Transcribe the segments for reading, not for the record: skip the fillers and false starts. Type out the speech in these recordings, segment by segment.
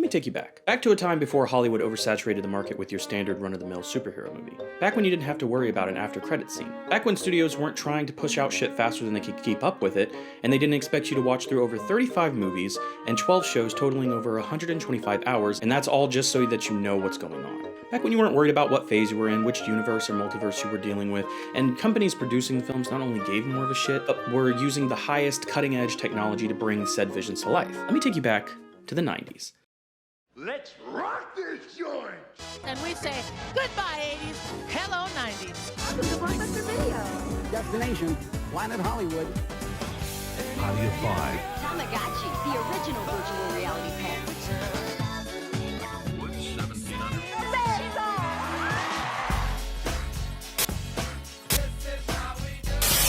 me take you back to a time before Hollywood oversaturated the market with your standard run-of-the-mill superhero movie. Back when you didn't have to worry about an after-credits scene. Back when studios weren't trying to push out shit faster than they could keep up with it, and they didn't expect you to watch through over 35 movies and 12 shows totaling over 125 hours, and that's all just so that you know what's going on. Back when you weren't worried about what phase you were in, which universe or multiverse you were dealing with, and companies producing the films not only gave more of a shit, but were using the highest cutting-edge technology to bring said visions to life. Let me take you back to the 90s. Let's rock this joint! And we say, goodbye 80s, hello 90s. Welcome to Blockbuster Video. Destination, Planet Hollywood. How do you find Tamagotchi, the original virtual reality pet.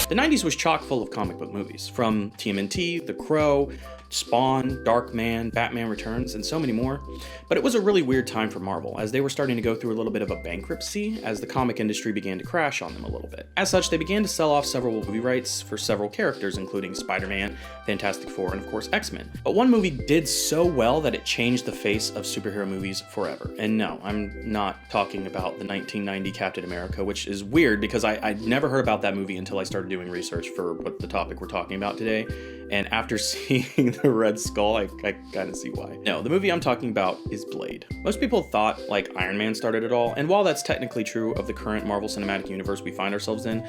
The 90s was chock full of comic book movies, from TMNT, The Crow, Spawn, Darkman, Batman Returns, and so many more. But it was a really weird time for Marvel, as they were starting to go through a little bit of a bankruptcy as the comic industry began to crash on them a little bit. As such, they began to sell off several movie rights for several characters, including Spider-Man, Fantastic Four, and of course X-Men. But one movie did so well that it changed the face of superhero movies forever. And no, I'm not talking about the 1990 Captain America, which is weird because I'd never heard about that movie until I started doing research for what the topic we're talking about today. And after seeing the Red Skull, I kind of see why. No, the movie I'm talking about is Blade. Most people thought, like, Iron Man started it all, and while that's technically true of the current Marvel Cinematic Universe we find ourselves in,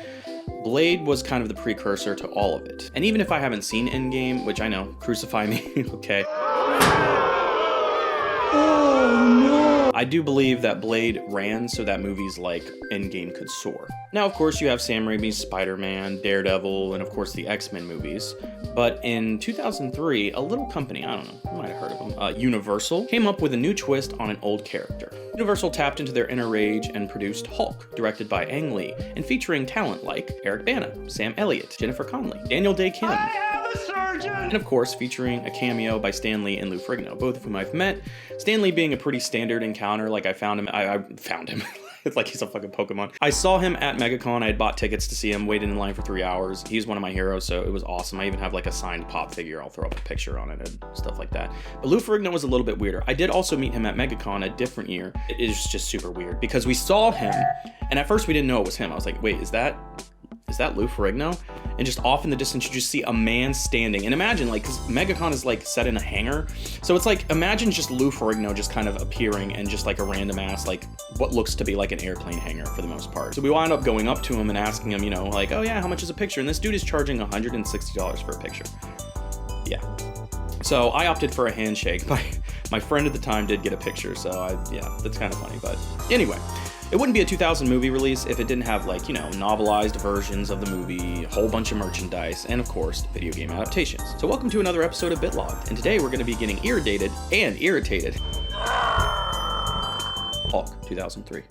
Blade was kind of the precursor to all of it. And even if I haven't seen EndGame, which I know, crucify me, okay. Oh no! I do believe that Blade ran so that movies like EndGame could soar. Now, of course, you have Sam Raimi's Spider-Man, Daredevil, and of course the X-Men movies. But in 2003, a little company, I don't know, you might have heard of them, Universal, came up with a new twist on an old character. Universal tapped into their inner rage and produced Hulk, directed by Ang Lee, and featuring talent like Eric Bana, Sam Elliott, Jennifer Connelly, Daniel Day-Kim, and of course featuring a cameo by Stan Lee and Lou Ferrigno, both of whom I've met. Stan Lee being a pretty standard encounter, like I found him. It's like he's a fucking Pokemon. I saw him at MegaCon. I had bought tickets to see him, waited in line for 3 hours. He's one of my heroes, so it was awesome. I even have like a signed pop figure. I'll throw up a picture on it and stuff like that. But Lou Ferrigno was a little bit weirder. I did also meet him at MegaCon a different year. It is just super weird because we saw him, and at first we didn't know it was him. I was like, wait, is that Lou Ferrigno? And just off in the distance, you just see a man standing. And imagine, like, because MegaCon is like set in a hangar. So it's like, imagine just Lou Ferrigno just kind of appearing in just like a random ass, like what looks to be like an airplane hangar for the most part. So we wound up going up to him and asking him, you know, like, oh yeah, how much is a picture? And this dude is charging $160 for a picture. Yeah. So I opted for a handshake. My friend at the time did get a picture, so yeah, that's kind of funny. But anyway, it wouldn't be a 2000 movie release if it didn't have, like, you know, novelized versions of the movie, a whole bunch of merchandise, and of course, video game adaptations. So welcome to another episode of Bitlogged, and today we're going to be getting irritated and irritated. Hulk 2003.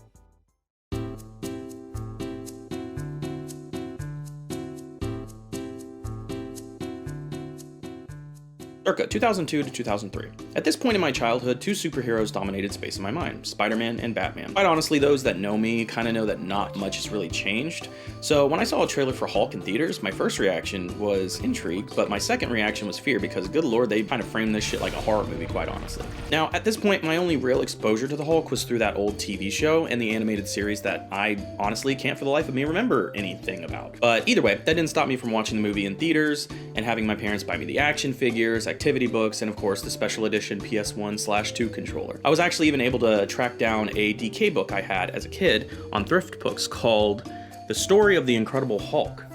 Circa 2002 to 2003. At this point in my childhood, two superheroes dominated space in my mind, Spider-Man and Batman. Quite honestly, those that know me kind of know that not much has really changed. So when I saw a trailer for Hulk in theaters, my first reaction was intrigue, but my second reaction was fear because, good lord, they kind of framed this shit like a horror movie, quite honestly. Now, at this point, my only real exposure to the Hulk was through that old TV show and the animated series that I honestly can't for the life of me remember anything about. But either way, that didn't stop me from watching the movie in theaters and having my parents buy me the action figures, activity books, and of course the special edition PS1/2 controller. I was actually even able to track down a DK book I had as a kid on thrift books called The Story of the Incredible Hulk.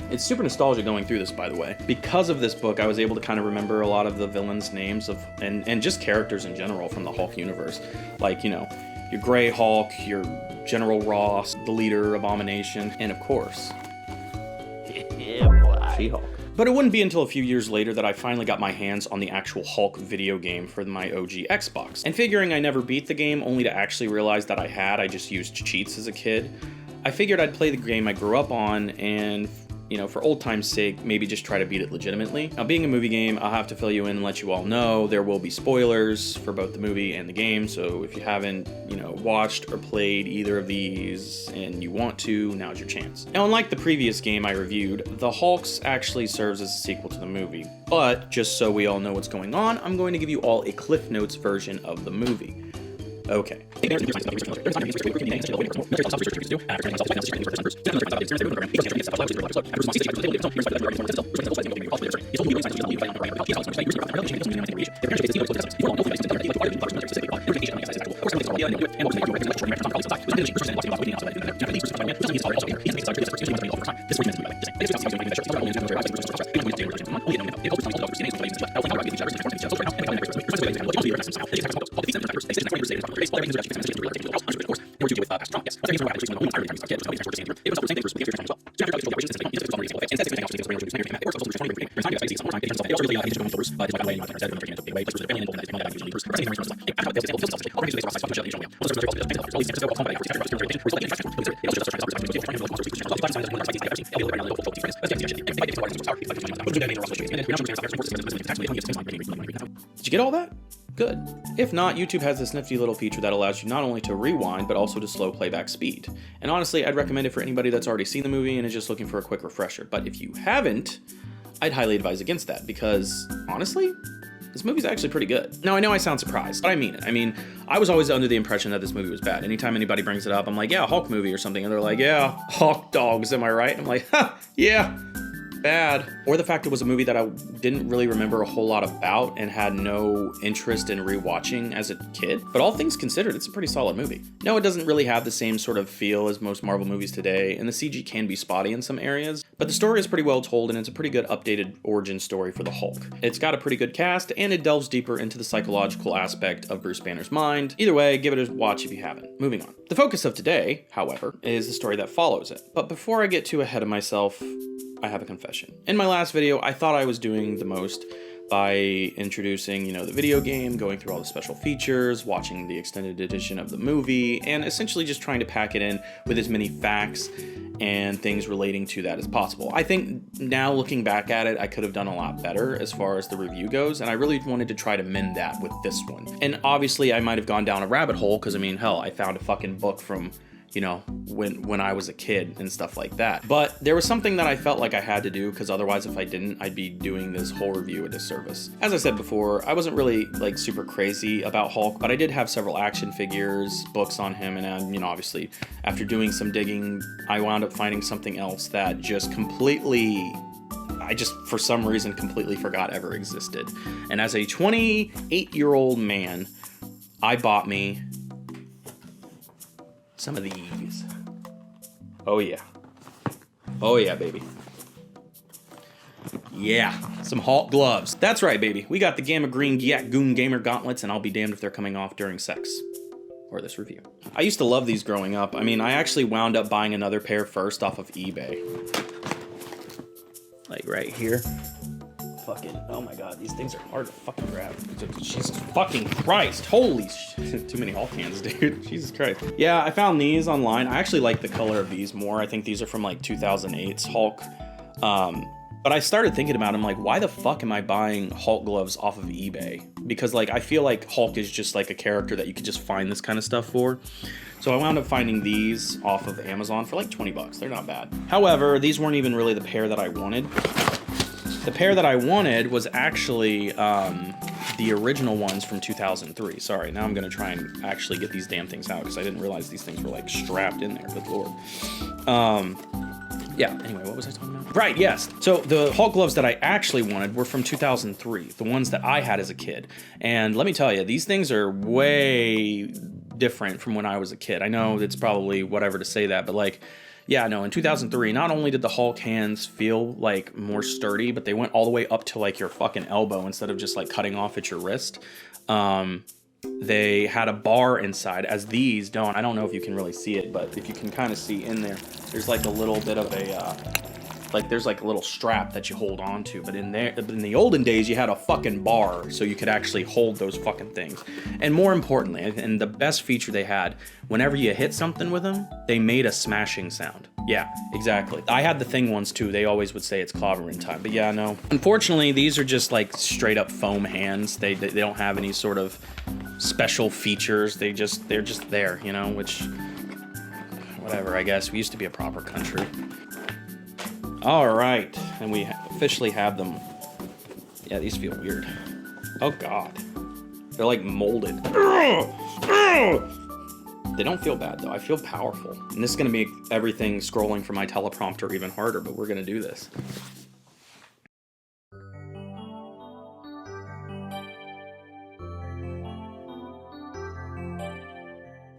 It's super nostalgic going through this, by the way. Because of this book, I was able to kind of remember a lot of the villains' names of and just characters in general from the Hulk universe. Like, you know, your Grey Hulk, your General Ross, the leader, Abomination, and of course, She-Hulk. But it wouldn't be until a few years later that I finally got my hands on the actual Hulk video game for my OG Xbox. And figuring I never beat the game only to actually realize that I just used cheats as a kid, I figured I'd play the game I grew up on and, you know, for old time's sake, maybe just try to beat it legitimately. Now, being a movie game, I'll have to fill you in and let you all know there will be spoilers for both the movie and the game, so if you haven't, you know, watched or played either of these and you want to, now's your chance. Now, unlike the previous game I reviewed, the Hulks actually serves as a sequel to the movie, but just so we all know what's going on, I'm going to give you all a Cliff Notes version of the movie. Okay. Did you get all that? Good. If not, YouTube has this nifty little feature that allows you not only to rewind, but also to slow playback speed. And honestly, I'd recommend it for anybody that's already seen the movie and is just looking for a quick refresher. But if you haven't, I'd highly advise against that because, honestly, this movie's actually pretty good. Now, I know I sound surprised, but I mean it. I mean, I was always under the impression that this movie was bad. Anytime anybody brings it up, I'm like, yeah, Hulk movie or something. And they're like, yeah, Hulk dogs, am I right? I'm like, ha, yeah. Bad. Or the fact it was a movie that I didn't really remember a whole lot about and had no interest in rewatching as a kid. But all things considered, it's a pretty solid movie. No, it doesn't really have the same sort of feel as most Marvel movies today, and the CG can be spotty in some areas, but the story is pretty well told and it's a pretty good updated origin story for the Hulk. It's got a pretty good cast and it delves deeper into the psychological aspect of Bruce Banner's mind. Either way, give it a watch if you haven't. Moving on. The focus of today, however, is the story that follows it. But before I get too ahead of myself, I have a confession. In my last video, I thought I was doing the most by introducing, you know, the video game, going through all the special features, watching the extended edition of the movie, and essentially just trying to pack it in with as many facts and things relating to that as possible. I think now looking back at it, I could have done a lot better as far as the review goes, and I really wanted to try to mend that with this one. And obviously I might have gone down a rabbit hole, because I mean, hell, I found a fucking book from, you know, when I was a kid and stuff like that. But there was something that I felt like I had to do, because otherwise if I didn't, I'd be doing this whole review a disservice. As I said before, I wasn't really like super crazy about Hulk, but I did have several action figures, books on him, and you know, obviously after doing some digging, I wound up finding something else that just completely, I just for some reason completely forgot ever existed. And as a 28-year-old man, I bought me some of these. Oh yeah. Oh yeah, baby. Yeah, some Hulk gloves. That's right, baby. We got the Gamma Green Yak Goon Gamer gauntlets, and I'll be damned if they're coming off during sex. Or this review. I used to love these growing up. I mean, I actually wound up buying another pair first off of eBay. Like right here. Fucking, oh my god, these things are hard to fucking grab. Jesus fucking Christ, holy shit. Too many Hulk hands, dude. Jesus Christ. Yeah, I found these online. I actually like the color of these more. I think these are from like 2008's Hulk. But I started thinking about them, like, why the fuck am I buying Hulk gloves off of eBay? Because like, I feel like Hulk is just like a character that you could just find this kind of stuff for. So I wound up finding these off of Amazon for like 20 bucks. They're not bad. However, these weren't even really the pair that I wanted. The pair that I wanted was actually the original ones from 2003. Sorry, now I'm gonna try and actually get these damn things out because I didn't realize these things were like strapped in there, good lord. Yeah, anyway, what was I talking about? Right, yes. So the Hulk gloves that I actually wanted were from 2003, the ones that I had as a kid. And let me tell you, these things are way different from when I was a kid. I know it's probably whatever to say that, but like, yeah, no, in 2003, not only did the Hulk hands feel like more sturdy, but they went all the way up to like your fucking elbow instead of just like cutting off at your wrist. They had a bar inside, as these don't. I don't know if you can really see it, but if you can kind of see in there, there's like a little bit of a, there's like a little strap that you hold on to. But in the olden days, you had a fucking bar so you could actually hold those fucking things. And more importantly, and the best feature they had, whenever you hit something with them, they made a smashing sound. Yeah, exactly. I had the thing once too. They always would say it's clobbering time, but yeah, no. Unfortunately, these are just like straight up foam hands. They don't have any sort of special features. They're just there, you know, which, whatever, I guess. We used to be a proper country. All right, and we officially have them. Yeah, these feel weird. Oh God, they're like molded. They don't feel bad though. I feel powerful. And this is gonna make everything scrolling from my teleprompter even harder, but we're gonna do this.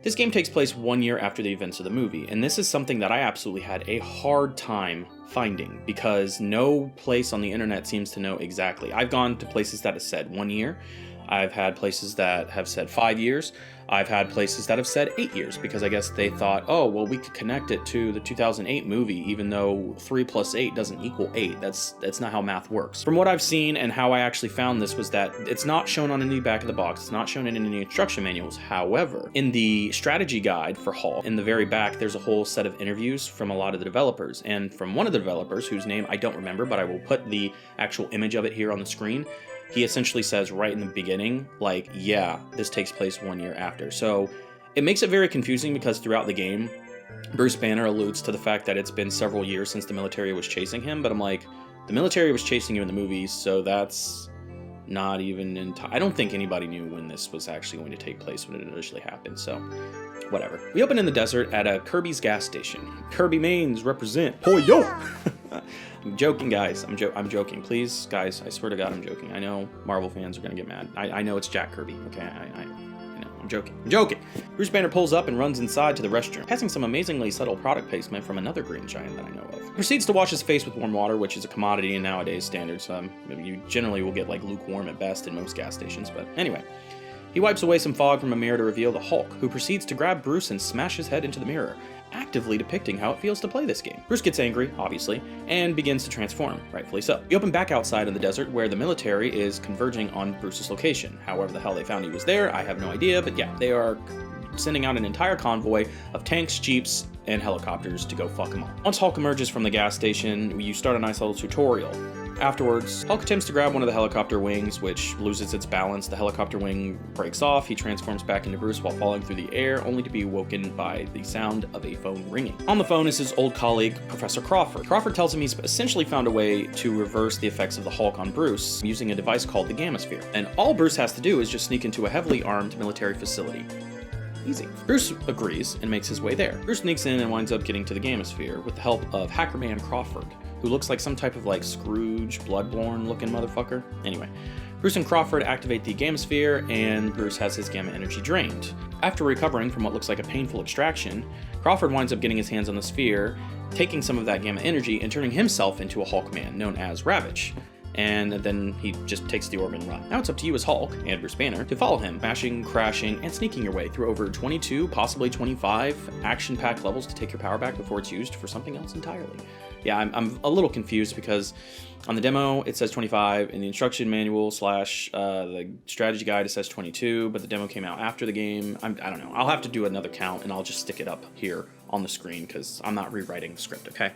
This game takes place 1 year after the events of the movie, and this is something that I absolutely had a hard time finding because no place on the internet seems to know exactly. I've gone to places that have said 1 year. I've had places that have said 5 years. I've had places that have said 8 years because I guess they thought, oh, well, we could connect it to the 2008 movie, even though 3 plus 8 doesn't equal 8. That's not how math works. From what I've seen and how I actually found this was that it's not shown on any back of the box. It's not shown in any instruction manuals. However, in the strategy guide for Hulk, in the very back, there's a whole set of interviews from a lot of the developers. And from one of the developers, whose name I don't remember, but I will put the actual image of it here on the screen, he essentially says right in the beginning, like, yeah, this takes place 1 year after. So it makes it very confusing because throughout the game, Bruce Banner alludes to the fact that it's been several years since the military was chasing him, but I'm like, the military was chasing you in the movies, so that's not even in time. I don't think anybody knew when this was actually going to take place when it initially happened, so whatever. We open in the desert at a Kirby's gas station. Kirby Mains represent. Oh, yo! I'm joking, guys. I'm joking. Please, guys, I swear to God, I'm joking. I know Marvel fans are going to get mad. I know it's Jack Kirby, okay? I know. I'm joking. I'm joking. Bruce Banner pulls up and runs inside to the restroom, passing some amazingly subtle product placement from another green giant that I know of. Proceeds to wash his face with warm water, which is a commodity in nowadays standards. You generally will get like lukewarm at best in most gas stations, but anyway. He wipes away some fog from a mirror to reveal the Hulk, who proceeds to grab Bruce and smash his head into the mirror, actively depicting how it feels to play this game. Bruce gets angry, obviously, and begins to transform, rightfully so. We open back outside in the desert where the military is converging on Bruce's location. However the hell they found he was there, I have no idea, but yeah, they are sending out an entire convoy of tanks, jeeps, and helicopters to go fuck him up. Once Hulk emerges from the gas station, you start a nice little tutorial. Afterwards, Hulk attempts to grab one of the helicopter wings, which loses its balance. The helicopter wing breaks off. He transforms back into Bruce while falling through the air, only to be woken by the sound of a phone ringing. On the phone is his old colleague, Professor Crawford. Crawford tells him he's essentially found a way to reverse the effects of the Hulk on Bruce using a device called the Gamma Sphere. And all Bruce has to do is just sneak into a heavily armed military facility. Easy. Bruce agrees and makes his way there. Bruce sneaks in and winds up getting to the Gamma Sphere with the help of Hackerman Crawford, who looks like some type of like Scrooge, Bloodborne looking motherfucker. Anyway, Bruce and Crawford activate the Gamma Sphere and Bruce has his gamma energy drained. After recovering from what looks like a painful extraction, Crawford winds up getting his hands on the sphere, taking some of that gamma energy and turning himself into a Hulk man known as Ravage. And then he just takes the orb and runs. Now it's up to you as Hulk, and Bruce Banner, to follow him, smashing, crashing, and sneaking your way through over 22, possibly 25 action-packed levels to take your power back before it's used for something else entirely. Yeah, I'm a little confused because on the demo it says 25, in the instruction manual / the strategy guide it says 22, but the demo came out after the game. I don't know. I'll have to do another count and I'll just stick it up here on the screen because I'm not rewriting the script, okay?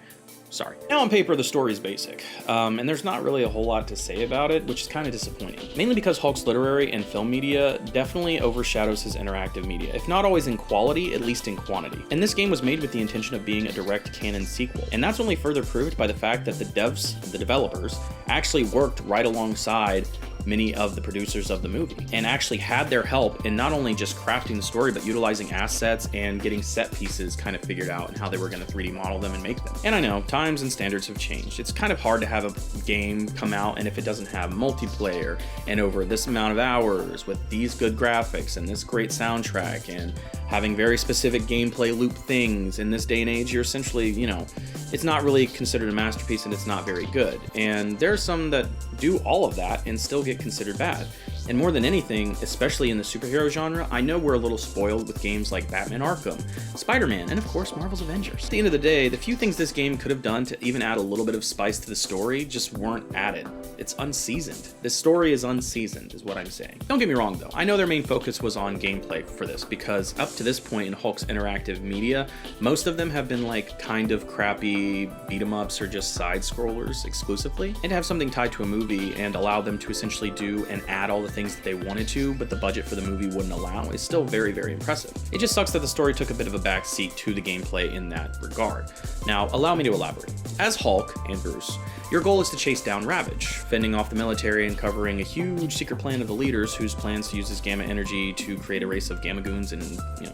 Sorry. Now on paper, the story is basic, and there's not really a whole lot to say about it, which is kind of disappointing. Mainly because Hulk's literary and film media definitely overshadows his interactive media, if not always in quality, at least in quantity. And this game was made with the intention of being a direct canon sequel, and that's only further proved by the fact that the developers, actually worked right alongside many of the producers of the movie and actually had their help in not only just crafting the story but utilizing assets and getting set pieces kind of figured out and how they were going to 3D model them and make them. And I know times and standards have changed. It's kind of hard to have a game come out and if it doesn't have multiplayer and over this amount of hours with these good graphics and this great soundtrack and having very specific gameplay loop things in this day and age, you're essentially, you know, it's not really considered a masterpiece and it's not very good. And there's some that do all of that and still get considered bad. And more than anything, especially in the superhero genre, I know we're a little spoiled with games like Batman Arkham, Spider-Man, and of course Marvel's Avengers. At the end of the day, the few things this game could have done to even add a little bit of spice to the story just weren't added. It's unseasoned. This story is unseasoned, is what I'm saying. Don't get me wrong though, I know their main focus was on gameplay for this, because up to this point in Hulk's interactive media, most of them have been like kind of crappy beat-em-ups or just side-scrollers exclusively. And to have something tied to a movie and allow them to essentially do and add all the things that they wanted to, but the budget for the movie wouldn't allow, is still very, very impressive. It just sucks that the story took a bit of a backseat to the gameplay in that regard. Now, allow me to elaborate. As Hulk and Bruce, your goal is to chase down Ravage, fending off the military and covering a huge secret plan of the leaders whose plans to use his gamma energy to create a race of gamma goons and,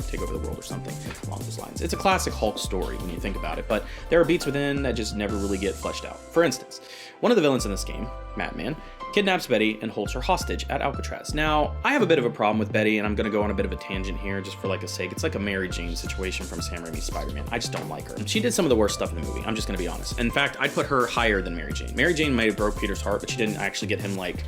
take over the world or something along those lines. It's a classic Hulk story when you think about it, but there are beats within that just never really get fleshed out. For instance, one of the villains in this game, Madman, kidnaps Betty and holds her hostage at Alcatraz. Now, I have a bit of a problem with Betty, and I'm gonna go on a bit of a tangent here just for like a sake. It's like a Mary Jane situation from Sam Raimi's Spider-Man. I just don't like her. She did some of the worst stuff in the movie, I'm just gonna be honest. In fact, I'd put her higher than Mary Jane. Mary Jane might have broke Peter's heart, but she didn't actually get him like,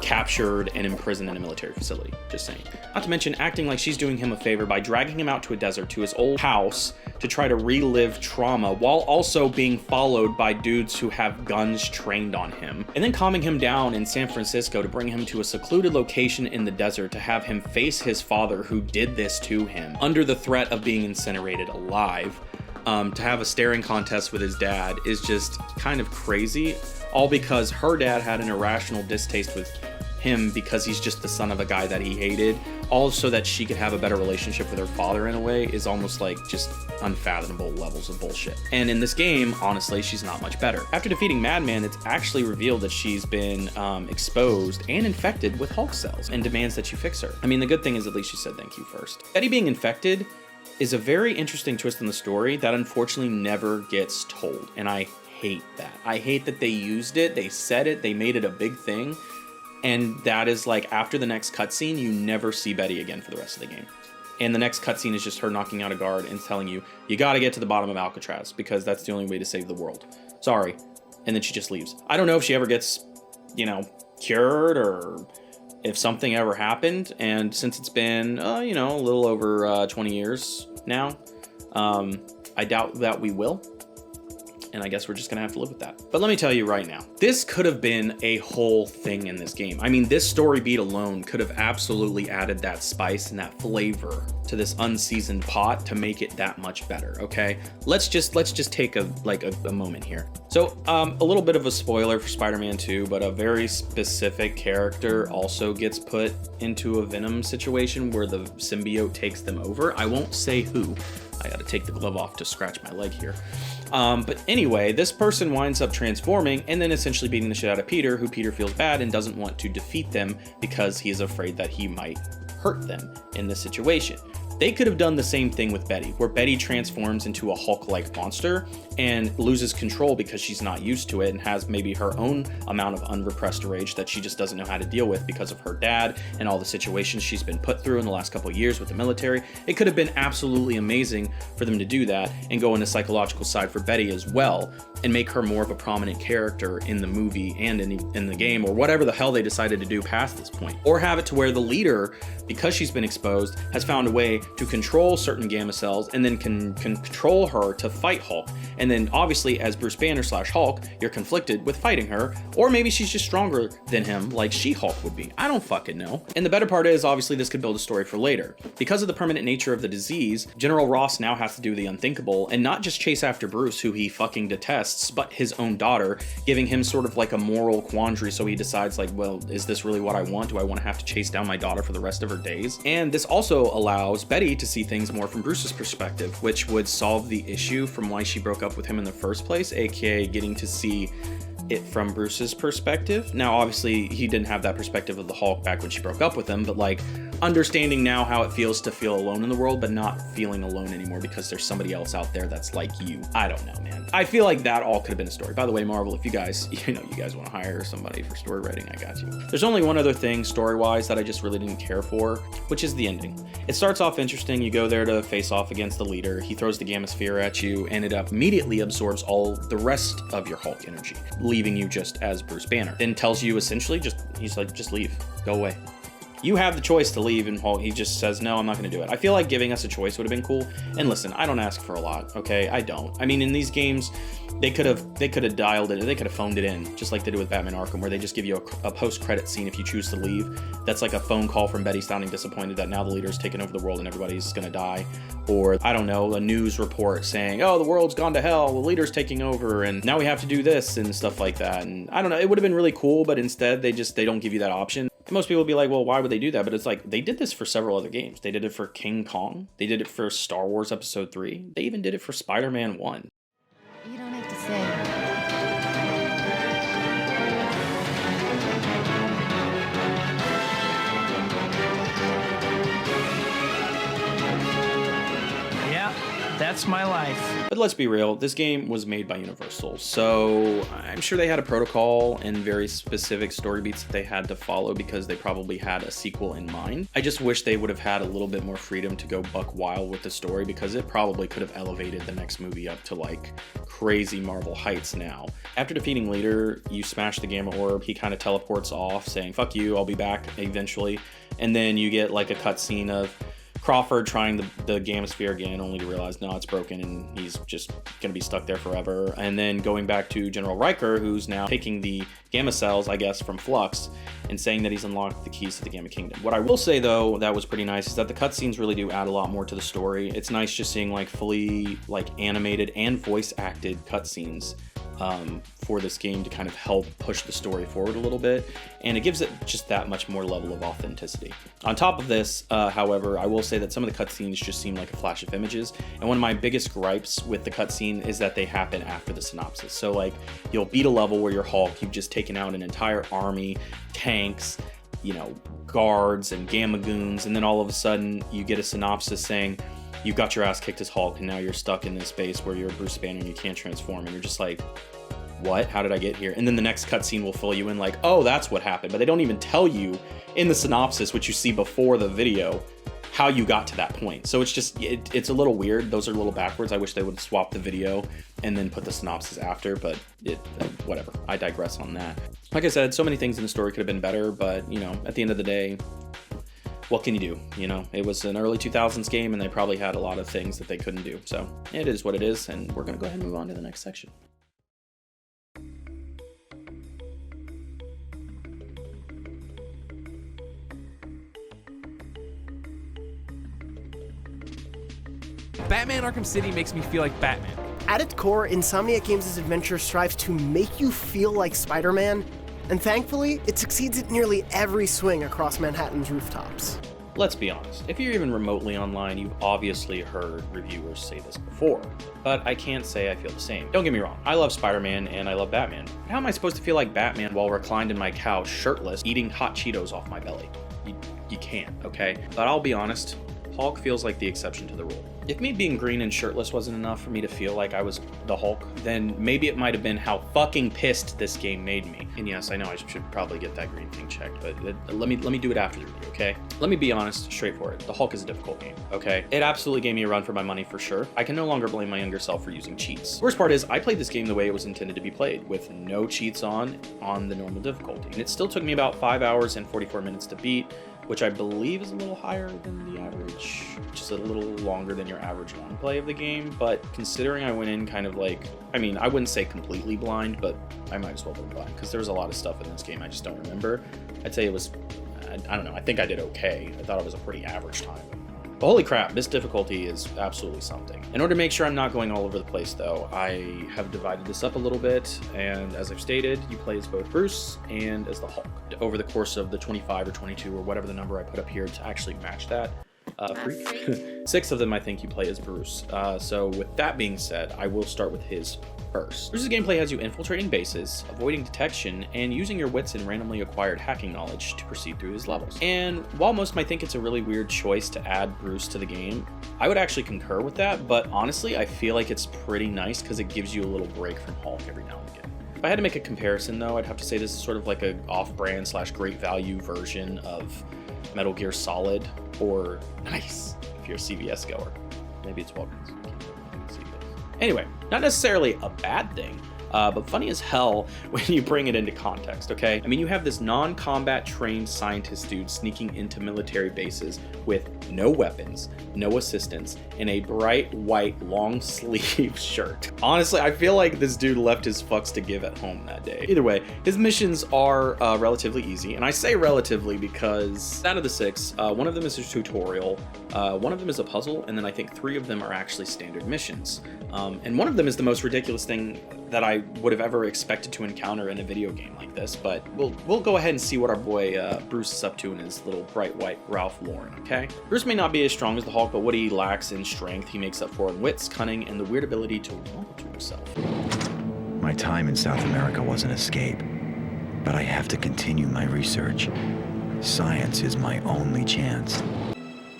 captured and imprisoned in a military facility, just saying. Not to mention acting like she's doing him a favor by dragging him out to a desert to his old house to try to relive trauma while also being followed by dudes who have guns trained on him, and then calming him down in San Francisco to bring him to a secluded location in the desert to have him face his father who did this to him under the threat of being incinerated alive. To have a staring contest with his dad is just kind of crazy, all because her dad had an irrational distaste with him because he's just the son of a guy that he hated, all so that she could have a better relationship with her father in a way, is almost like just unfathomable levels of bullshit. And in this game, honestly, she's not much better. After defeating Madman, it's actually revealed that she's been exposed and infected with Hulk cells and demands that you fix her. I mean, the good thing is at least she said thank you first. Betty being infected is a very interesting twist in the story that unfortunately never gets told, and I hate that. I hate that they used it, they said it, they made it a big thing, and that is like after the next cutscene, you never see Betty again for the rest of the game. And the next cutscene is just her knocking out a guard and telling you, you gotta get to the bottom of Alcatraz because that's the only way to save the world. Sorry. And then she just leaves. I don't know if she ever gets, cured or if something ever happened. And since it's been, a little over 20 years now, I doubt that we will. And I guess we're just gonna have to live with that. But let me tell you right now, this could have been a whole thing in this game. I mean, this story beat alone could have absolutely added that spice and that flavor to this unseasoned pot to make it that much better, okay? Let's just take a moment here. So, a little bit of a spoiler for Spider-Man 2, but a very specific character also gets put into a Venom situation where the symbiote takes them over. I won't say who. I gotta take the glove off to scratch my leg here. But anyway, this person winds up transforming and then essentially beating the shit out of Peter, who Peter feels bad and doesn't want to defeat them because he is afraid that he might hurt them in this situation. They could have done the same thing with Betty, where Betty transforms into a Hulk-like monster and loses control because she's not used to it and has maybe her own amount of unrepressed rage that she just doesn't know how to deal with because of her dad and all the situations she's been put through in the last couple of years with the military. It could have been absolutely amazing for them to do that and go on the psychological side for Betty as well and make her more of a prominent character in the movie and in the game, or whatever the hell they decided to do past this point. Or have it to where the leader, because she's been exposed, has found a way to control certain gamma cells and then can control her to fight Hulk. And then obviously as Bruce Banner / Hulk, you're conflicted with fighting her, or maybe she's just stronger than him like She-Hulk would be. I don't fucking know. And the better part is obviously this could build a story for later. Because of the permanent nature of the disease, General Ross now has to do the unthinkable and not just chase after Bruce, who he fucking detests, but his own daughter, giving him sort of like a moral quandary. So he decides like, well, is this really what I want? Do I want to have to chase down my daughter for the rest of her days? And this also allows Betty to see things more from Bruce's perspective, which would solve the issue from why she broke up with him in the first place, aka getting to see it from Bruce's perspective. Now, obviously, he didn't have that perspective of the Hulk back when she broke up with him, but like, understanding now how it feels to feel alone in the world, but not feeling alone anymore because there's somebody else out there that's like you. I don't know, man. I feel like that all could have been a story. By the way, Marvel, if you guys, you guys want to hire somebody for story writing, I got you. There's only one other thing story-wise that I just really didn't care for, which is the ending. It starts off interesting. You go there to face off against the leader. He throws the Gamma Sphere at you, and it immediately absorbs all the rest of your Hulk energy, leaving you just as Bruce Banner. Then tells you essentially he's like, just leave, go away. You have the choice to leave, and Hulk, he just says, no, I'm not going to do it. I feel like giving us a choice would have been cool. And listen, I don't ask for a lot, okay? I don't. I mean, in these games, they could have dialed it, they could have phoned it in, just like they did with Batman Arkham, where they just give you a post-credit scene if you choose to leave. That's like a phone call from Betty sounding disappointed that now the leader's taken over the world and everybody's going to die. Or, I don't know, a news report saying, oh, the world's gone to hell, the leader's taking over, and now we have to do this and stuff like that. And I don't know, it would have been really cool, but instead they don't give you that option. And most people would be like, well, why would they do that? But it's like, they did this for several other games. They did it for King Kong. They did it for Star Wars Episode 3. They even did it for Spider-Man 1. You don't have to say. That's my life. But let's be real, this game was made by Universal, so I'm sure they had a protocol and very specific story beats that they had to follow because they probably had a sequel in mind. I just wish they would have had a little bit more freedom to go buck wild with the story because it probably could have elevated the next movie up to like crazy Marvel heights now. After defeating Leader, you smash the Gamma Orb, he kind of teleports off saying, fuck you, I'll be back eventually. And then you get like a cutscene of Crawford trying the Gamma Sphere again, only to realize, no, it's broken and he's just going to be stuck there forever. And then going back to General Riker, who's now taking the Gamma cells, I guess, from Flux and saying that he's unlocked the keys to the Gamma Kingdom. What I will say, though, that was pretty nice is that the cutscenes really do add a lot more to the story. It's nice just seeing like fully like animated and voice acted cutscenes for this game to kind of help push the story forward a little bit, and it gives it just that much more level of authenticity. On top of this, however, I will say that some of the cutscenes just seem like a flash of images, and one of my biggest gripes with the cutscene is that they happen after the synopsis. So like, you'll beat a level where you're Hulk, you've just taken out an entire army, tanks, guards and Gamma Goons, and then all of a sudden you get a synopsis saying, you got your ass kicked as Hulk, and now you're stuck in this space where you're Bruce Banner and you can't transform, and you're just like, what? How did I get here? And then the next cutscene will fill you in like, oh, that's what happened. But they don't even tell you in the synopsis, which you see before the video, how you got to that point. So it's just, it's a little weird. Those are a little backwards. I wish they would swap the video and then put the synopsis after, but whatever. I digress on that. Like I said, so many things in the story could have been better, but at the end of the day, what can you do? It was an early 2000s game and they probably had a lot of things that they couldn't do. So it is what it is, and we're gonna go ahead and move on to the next section. Batman Arkham City makes me feel like Batman. At its core, Insomniac Games' adventure strives to make you feel like Spider-Man, and thankfully, it succeeds at nearly every swing across Manhattan's rooftops. Let's be honest, if you're even remotely online, you've obviously heard reviewers say this before, but I can't say I feel the same. Don't get me wrong, I love Spider-Man and I love Batman, but how am I supposed to feel like Batman while reclined in my couch, shirtless, eating hot Cheetos off my belly? You can't, okay? But I'll be honest, Hulk feels like the exception to the rule. If me being green and shirtless wasn't enough for me to feel like I was the Hulk, then maybe it might have been how fucking pissed this game made me. And yes, I know I should probably get that green thing checked, but let me do it after the review, okay? Let me be honest, straightforward. The Hulk is a difficult game, okay? It absolutely gave me a run for my money for sure. I can no longer blame my younger self for using cheats. Worst part is, I played this game the way it was intended to be played, with no cheats on the normal difficulty. And it still took me about 5 hours and 44 minutes to beat, which I believe is a little higher than the average, just a little longer than your average long play of the game. But considering I went in kind of like, I wouldn't say completely blind, but I might as well be blind because there was a lot of stuff in this game I just don't remember. I'd say it was, I don't know, I think I did okay. I thought it was a pretty average time. But holy crap, this difficulty is absolutely something. In order to make sure I'm not going all over the place though, I have divided this up a little bit, and as I've stated, you play as both Bruce and as the Hulk. Over the course of the 25 or 22 or whatever the number I put up here to actually match that, Freak. 6 of them I think you play as Bruce. So with that being said, I will start with his first. Bruce's gameplay has you infiltrating bases, avoiding detection, and using your wits and randomly acquired hacking knowledge to proceed through his levels. And while most might think it's a really weird choice to add Bruce to the game, I would actually concur with that, but honestly, I feel like it's pretty nice because it gives you a little break from Hulk every now and again. If I had to make a comparison though, I'd have to say this is sort of like a off-brand / great value version of Metal Gear Solid, or nice if you're a CVS goer. Maybe it's Walgreens. Anyway, not necessarily a bad thing, but funny as hell when you bring it into context, okay? I mean, you have this non-combat trained scientist dude sneaking into military bases with no weapons, no assistance, and a bright white long sleeve shirt. Honestly, I feel like this dude left his fucks to give at home that day. Either way, his missions are relatively easy, and I say relatively because out of the 6, one of them is a tutorial, one of them is a puzzle, and then I think 3 of them are actually standard missions. And one of them is the most ridiculous thing that I would have ever expected to encounter in a video game like this, but we'll go ahead and see what our boy Bruce is up to in his little bright white Ralph Lauren, okay? Bruce may not be as strong as the Hulk, but what he lacks in strength, he makes up for in wits, cunning, and the weird ability to walk to himself. My time in South America was an escape, but I have to continue my research. Science is my only chance.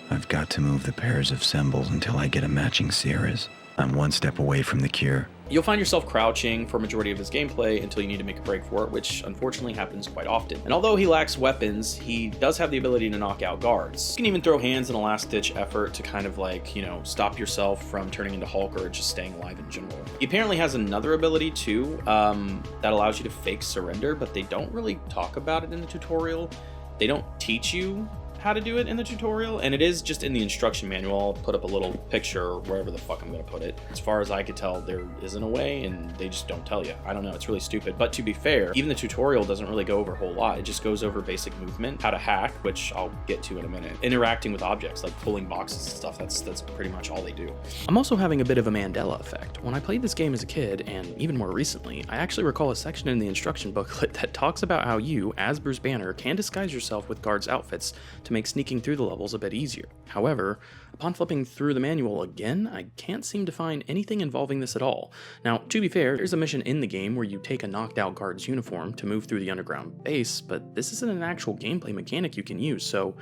I've got to move the pairs of symbols until I get a matching series. I'm one step away from the cure. You'll find yourself crouching for a majority of his gameplay until you need to make a break for it, which unfortunately happens quite often. And although he lacks weapons, he does have the ability to knock out guards. You can even throw hands in a last-ditch effort to kind of like, you know, stop yourself from turning into Hulk or just staying alive in general. He apparently has another ability too that allows you to fake surrender, but they don't really talk about it in the tutorial. They don't teach you how to do it in the tutorial, and it is just in the instruction manual. I'll put up a little picture wherever the fuck I'm gonna put it. As far as I could tell, there isn't a way, and they just don't tell you. I don't know, it's really stupid. But to be fair, even the tutorial doesn't really go over a whole lot. It just goes over basic movement, how to hack, which I'll get to in a minute, interacting with objects, like pulling boxes and stuff. That's pretty much all they do. I'm also having a bit of a Mandela effect. When I played this game as a kid, and even more recently, I actually recall a section in the instruction booklet that talks about how you, as Bruce Banner, can disguise yourself with guards' outfits to make sneaking through the levels a bit easier. However, upon flipping through the manual again, I can't seem to find anything involving this at all. Now, to be fair, there's a mission in the game where you take a knocked out guard's uniform to move through the underground base, but this isn't an actual gameplay mechanic you can use, so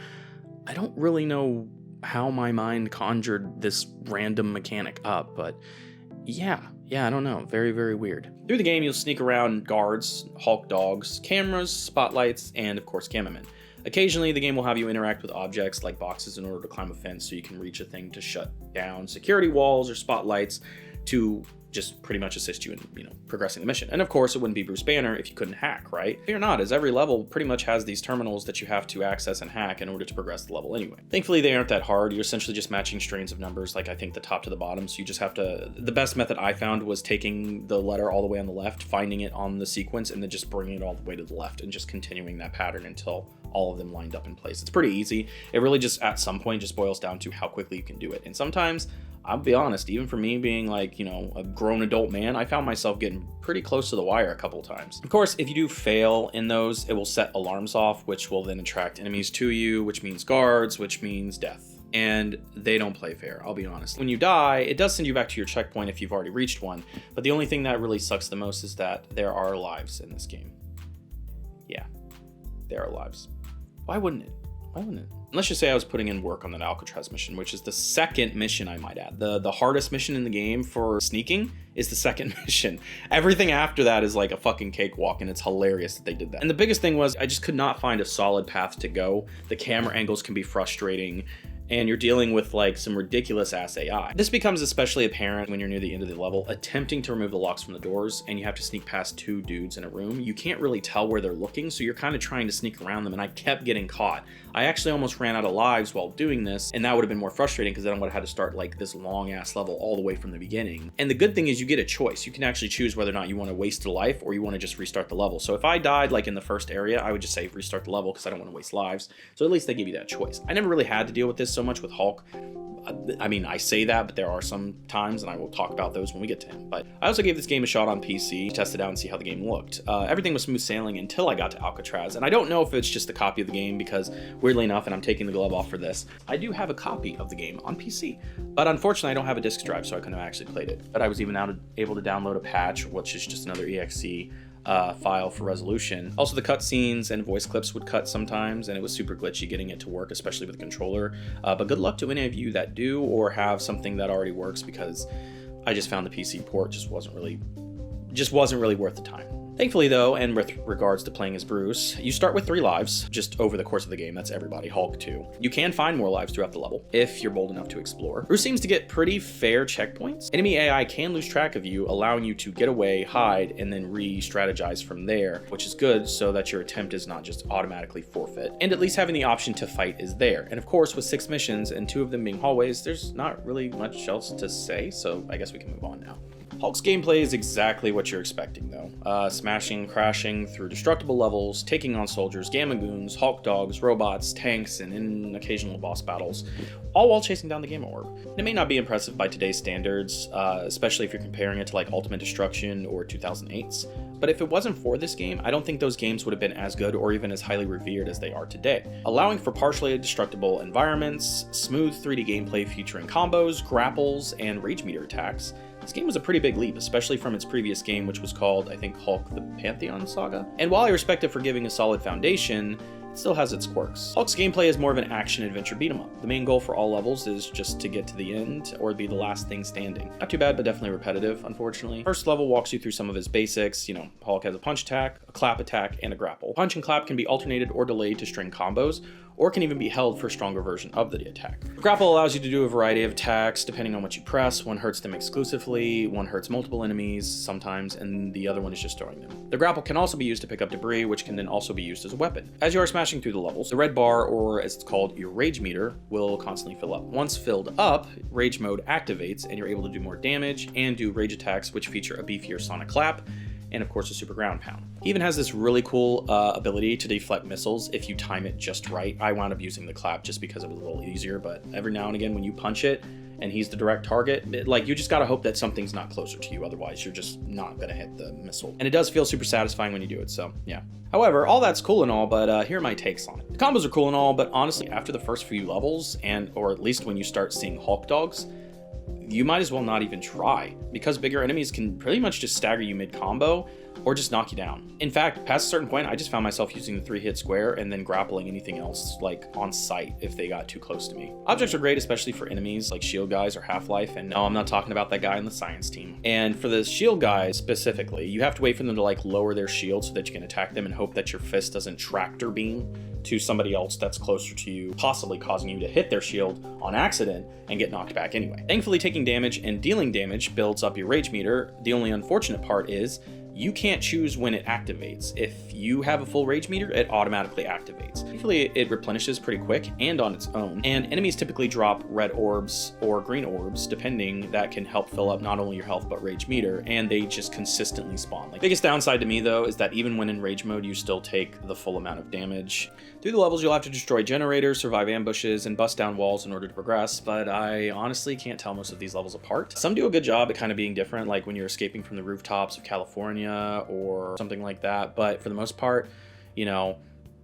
I don't really know how my mind conjured this random mechanic up, but yeah, I don't know. Very, very weird. Through the game, you'll sneak around guards, Hulk dogs, cameras, spotlights, and of course, cameramen. Occasionally, the game will have you interact with objects like boxes in order to climb a fence so you can reach a thing to shut down security walls or spotlights to just pretty much assist you in, progressing the mission. And of course, it wouldn't be Bruce Banner if you couldn't hack, right? Fear not, as every level pretty much has these terminals that you have to access and hack in order to progress the level anyway. Thankfully, they aren't that hard. You're essentially just matching strings of numbers, like I think the top to the bottom. So you just have to, the best method I found was taking the letter all the way on the left, finding it on the sequence, and then just bringing it all the way to the left and just continuing that pattern until all of them lined up in place. It's pretty easy. It really just, at some point, just boils down to how quickly you can do it. And sometimes, I'll be honest, even for me being like, a grown adult man, I found myself getting pretty close to the wire a couple times. Of course, if you do fail in those, it will set alarms off, which will then attract enemies to you, which means guards, which means death. And they don't play fair, I'll be honest. When you die, it does send you back to your checkpoint if you've already reached one, but the only thing that really sucks the most is that there are lives in this game. Yeah, there are lives. Why wouldn't it? Let's just say I was putting in work on that Alcatraz mission, which is the second mission, I might add. The hardest mission in the game for sneaking is the second mission. Everything after that is like a fucking cakewalk, and it's hilarious that they did that. And the biggest thing was I just could not find a solid path to go. The camera angles can be frustrating, and you're dealing with like some ridiculous ass AI. This becomes especially apparent when you're near the end of the level, attempting to remove the locks from the doors, and you have to sneak past 2 dudes in a room. You can't really tell where they're looking, so you're kind of trying to sneak around them, and I kept getting caught. I actually almost ran out of lives while doing this, and that would have been more frustrating because then I would have had to start like this long ass level all the way from the beginning. And the good thing is you get a choice. You can actually choose whether or not you want to waste a life or you want to just restart the level. So if I died like in the first area, I would just say restart the level because I don't want to waste lives. So at least they give you that choice. I never really had to deal with this so much with Hulk. I mean, I say that, but there are some times, and I will talk about those when we get to him. But I also gave this game a shot on PC, test it out and see how the game looked. Everything was smooth sailing until I got to Alcatraz, and I don't know if it's just a copy of the game because, weirdly enough, and I'm taking the glove off for this, I do have a copy of the game on PC. But unfortunately, I don't have a disk drive, so I couldn't have actually played it. But I was even able to download a patch, which is just another exe file for resolution. Also, the cutscenes and voice clips would cut sometimes, and it was super glitchy getting it to work, especially with the controller. But good luck to any of you that do or have something that already works, because I just found the PC port just wasn't really worth the time. Thankfully though, and with regards to playing as Bruce, you start with 3 lives just over the course of the game. That's everybody, Hulk too. You can find more lives throughout the level if you're bold enough to explore. Bruce seems to get pretty fair checkpoints. Enemy AI can lose track of you, allowing you to get away, hide, and then re-strategize from there, which is good so that your attempt is not just automatically forfeit. And at least having the option to fight is there. And of course, with 6 missions and 2 of them being hallways, there's not really much else to say, so I guess we can move on now. Hulk's gameplay is exactly what you're expecting though. Smashing, crashing through destructible levels, taking on soldiers, gamma goons, Hulk dogs, robots, tanks, and in occasional boss battles, all while chasing down the Gamma Orb. And it may not be impressive by today's standards, especially if you're comparing it to like Ultimate Destruction or 2008's, but if it wasn't for this game, I don't think those games would have been as good or even as highly revered as they are today. Allowing for partially destructible environments, smooth 3D gameplay featuring combos, grapples, and rage meter attacks, this game was a pretty big leap, especially from its previous game, which was called, I think, Hulk the Pantheon Saga. And while I respect it for giving a solid foundation, it still has its quirks. Hulk's gameplay is more of an action-adventure beat-em-up. The main goal for all levels is just to get to the end or be the last thing standing. Not too bad, but definitely repetitive, unfortunately. First level walks you through some of his basics. You know, Hulk has a punch attack, a clap attack, and a grapple. Punch and clap can be alternated or delayed to string combos, or can even be held for a stronger version of the attack. Grapple allows you to do a variety of attacks depending on what you press. One hurts them exclusively, one hurts multiple enemies sometimes, and the other one is just throwing them. The grapple can also be used to pick up debris, which can then also be used as a weapon. As you are smashing through the levels, the red bar, or as it's called, your rage meter, will constantly fill up. Once filled up, rage mode activates and you're able to do more damage and do rage attacks, which feature a beefier sonic clap, and of course a super ground pound. He even has this really cool ability to deflect missiles if you time it just right. I wound up using the clap just because it was a little easier, but every now and again when you punch it and he's the direct target, you just gotta hope that something's not closer to you, otherwise you're just not gonna hit the missile. And it does feel super satisfying when you do it, so yeah. However, all that's cool and all, but here are my takes on it. The combos are cool and all, but honestly, after the first few levels, or at least when you start seeing Hulk dogs, you might as well not even try, because bigger enemies can pretty much just stagger you mid-combo or just knock you down. In fact, past a certain point, I just found myself using the 3-hit square and then grappling anything else like on sight if they got too close to me. Objects are great, especially for enemies like shield guys or Half-Life, and no, I'm not talking about that guy in the science team. And for the shield guys specifically, you have to wait for them to like lower their shield so that you can attack them and hope that your fist doesn't tractor beam to somebody else that's closer to you, possibly causing you to hit their shield on accident and get knocked back anyway. Thankfully, taking damage and dealing damage builds up your rage meter. The only unfortunate part is you can't choose when it activates. If you have a full rage meter, it automatically activates. Thankfully, it replenishes pretty quick and on its own, and enemies typically drop red orbs or green orbs, depending, that can help fill up not only your health but rage meter, and they just consistently spawn. Like, biggest downside to me though is that even when in rage mode, you still take the full amount of damage. Through the levels, you'll have to destroy generators, survive ambushes, and bust down walls in order to progress, but I honestly can't tell most of these levels apart. Some do a good job at kind of being different, like when you're escaping from the rooftops of California or something like that, but for the most part, you know,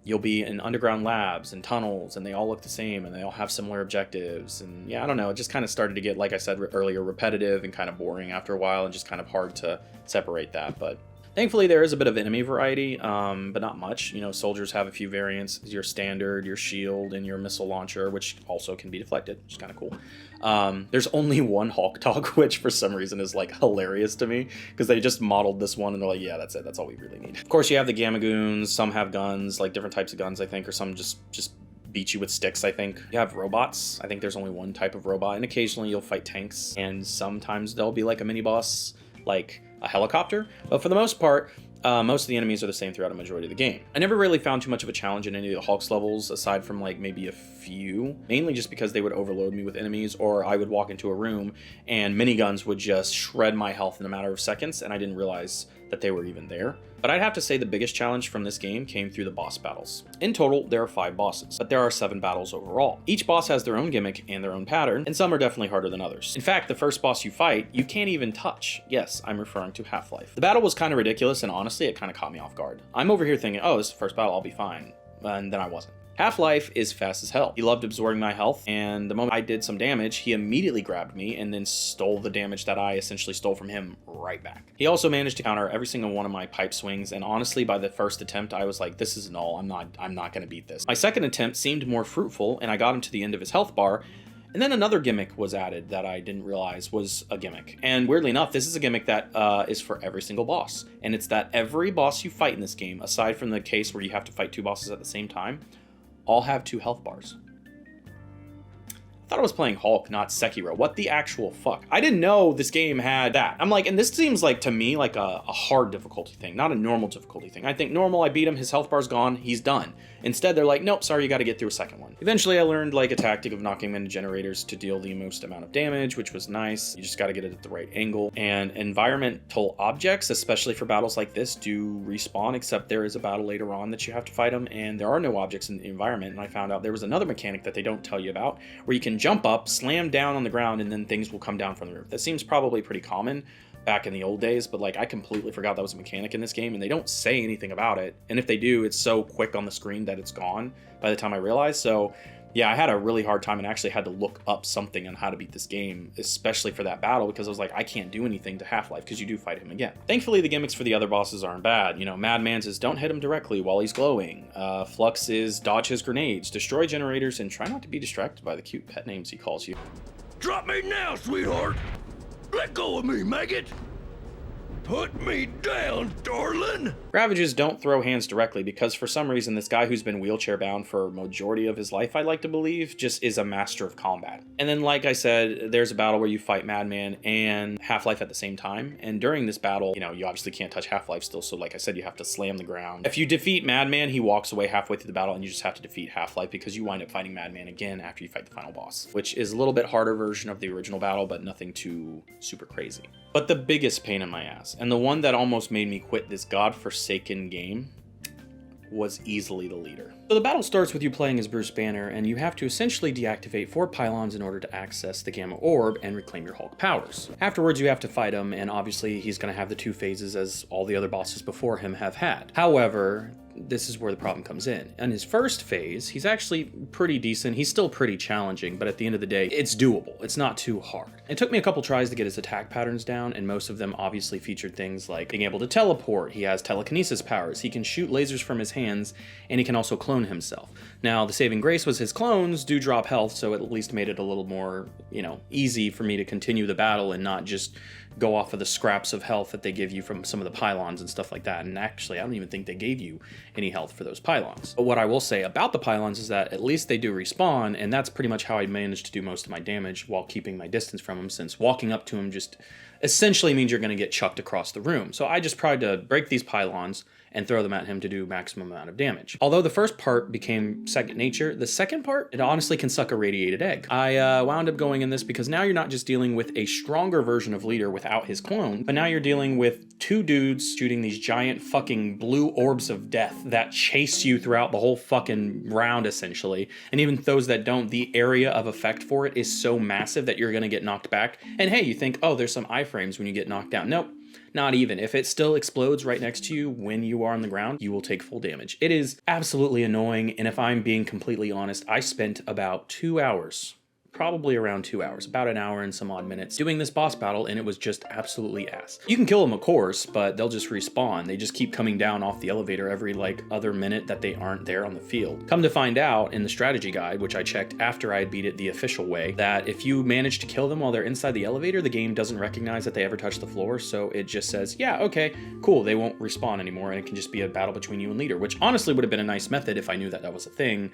you'll be in underground labs and tunnels, and they all look the same and they all have similar objectives. And yeah, I don't know, it just kind of started to get, like I said earlier, repetitive and kind of boring after a while, and just kind of hard to separate that. But thankfully, there is a bit of enemy variety, but not much. You know, soldiers have a few variants: your standard, your shield, and your missile launcher, which also can be deflected, which is kind of cool. There's only one Hulk dog, which for some reason is like hilarious to me, because they just modeled this one and they're like, yeah, that's it, that's all we really need. Of course, you have the Gamma Goons. Some have guns, like different types of guns, I think, or some just beat you with sticks, I think. You have robots. I think there's only one type of robot, and occasionally you'll fight tanks, and sometimes there'll be like a mini boss, like a helicopter. But for the most part, most of the enemies are the same throughout a majority of the game. I never really found too much of a challenge in any of the Hulk's levels, aside from like maybe a few, mainly just because they would overload me with enemies, or I would walk into a room and miniguns would just shred my health in a matter of seconds, and I didn't realize that they were even there. But I'd have to say the biggest challenge from this game came through the boss battles. In total, there are 5 bosses, but there are 7 battles overall. Each boss has their own gimmick and their own pattern, and some are definitely harder than others. In fact, the first boss you fight, you can't even touch. Yes, I'm referring to Half-Life. The battle was kind of ridiculous, and honestly, it kind of caught me off guard. I'm over here thinking, oh, this is the first battle, I'll be fine. And then I wasn't. Half-Life is fast as hell. He loved absorbing my health, and the moment I did some damage, he immediately grabbed me and then stole the damage that I essentially stole from him right back. He also managed to counter every single one of my pipe swings, and honestly, by the first attempt, I was like, this is null, I'm not gonna beat this. My second attempt seemed more fruitful, and I got him to the end of his health bar, and then another gimmick was added that I didn't realize was a gimmick. And weirdly enough, this is a gimmick that is for every single boss. And it's that every boss you fight in this game, aside from the case where you have to fight 2 bosses at the same time, all have 2 health bars. I thought I was playing Hulk, not Sekiro. What the actual fuck? I didn't know this game had that. I'm like, and this seems like, to me, like a hard difficulty thing, not a normal difficulty thing. I think normal, I beat him, his health bar's gone, he's done. Instead, they're like, nope, sorry, you gotta get through a second one. Eventually, I learned like a tactic of knocking him into generators to deal the most amount of damage, which was nice. You just gotta get it at the right angle. And environmental objects, especially for battles like this, do respawn, except there is a battle later on that you have to fight them, and there are no objects in the environment. And I found out there was another mechanic that they don't tell you about, where you can jump up, slam down on the ground, and then things will come down from the roof. That seems probably pretty common back in the old days, but like I completely forgot that was a mechanic in this game, and they don't say anything about it. And if they do, it's so quick on the screen that it's gone by the time I realized. So yeah, I had a really hard time and actually had to look up something on how to beat this game, especially for that battle, because I was like, I can't do anything to Half-Life, because you do fight him again. Thankfully, the gimmicks for the other bosses aren't bad. You know, Madman's is don't hit him directly while he's glowing. Flux is dodge his grenades, destroy generators, and try not to be distracted by the cute pet names he calls you. Drop me now, sweetheart! Let go of me, maggot! Put me down, darling! Ravages don't throw hands directly because for some reason this guy who's been wheelchair bound for a majority of his life, I'd like to believe, just is a master of combat. And then like I said, there's a battle where you fight Madman and Half-Life at the same time. And during this battle, you know, you obviously can't touch Half-Life still, so like I said, you have to slam the ground. If you defeat Madman, he walks away halfway through the battle and you just have to defeat Half-Life because you wind up fighting Madman again after you fight the final boss, which is a little bit harder version of the original battle, but nothing too super crazy. But the biggest pain in my ass, and the one that almost made me quit this godforsaken game, was easily the leader. So the battle starts with you playing as Bruce Banner, and you have to essentially deactivate 4 pylons in order to access the Gamma Orb and reclaim your Hulk powers. Afterwards, you have to fight him, and obviously he's going to have the 2 phases as all the other bosses before him have had. However, this is where the problem comes in. In his first phase, he's actually pretty decent. He's still pretty challenging, but at the end of the day, it's doable. It's not too hard. It took me a couple tries to get his attack patterns down, and most of them obviously featured things like being able to teleport. He has telekinesis powers. He can shoot lasers from his hands, and he can also clone himself. Now, the saving grace was his clones do drop health, so it at least made it a little more, you know, easy for me to continue the battle and not just go off of the scraps of health that they give you from some of the pylons and stuff like that. And actually, I don't even think they gave you any health for those pylons. But what I will say about the pylons is that at least they do respawn, and that's pretty much how I managed to do most of my damage while keeping my distance from them, since walking up to him just essentially means you're going to get chucked across the room. So I just tried to break these pylons and throw them at him to do maximum amount of damage. Although the first part became second nature, the second part, it honestly can suck a radiated egg. I wound up going in this because now you're not just dealing with a stronger version of Leader without his clone, but now you're dealing with 2 dudes shooting these giant fucking blue orbs of death that chase you throughout the whole fucking round, essentially. And even those that don't, the area of effect for it is so massive that you're gonna get knocked back. And hey, you think, oh, there's some iframes when you get knocked down. Nope. Not even. If it still explodes right next to you when you are on the ground, you will take full damage. It is absolutely annoying, and if I'm being completely honest, I spent about 2 hours, probably around 2 hours, about an hour and some odd minutes doing this boss battle, and it was just absolutely ass. You can kill them, of course, but they'll just respawn. They just keep coming down off the elevator every like other minute that they aren't there on the field. Come to find out in the strategy guide, which I checked after I had beat it the official way, that if you manage to kill them while they're inside the elevator, the game doesn't recognize that they ever touch the floor, so it just says, yeah, okay, cool, they won't respawn anymore, and it can just be a battle between you and Leader, which honestly would have been a nice method if I knew that that was a thing.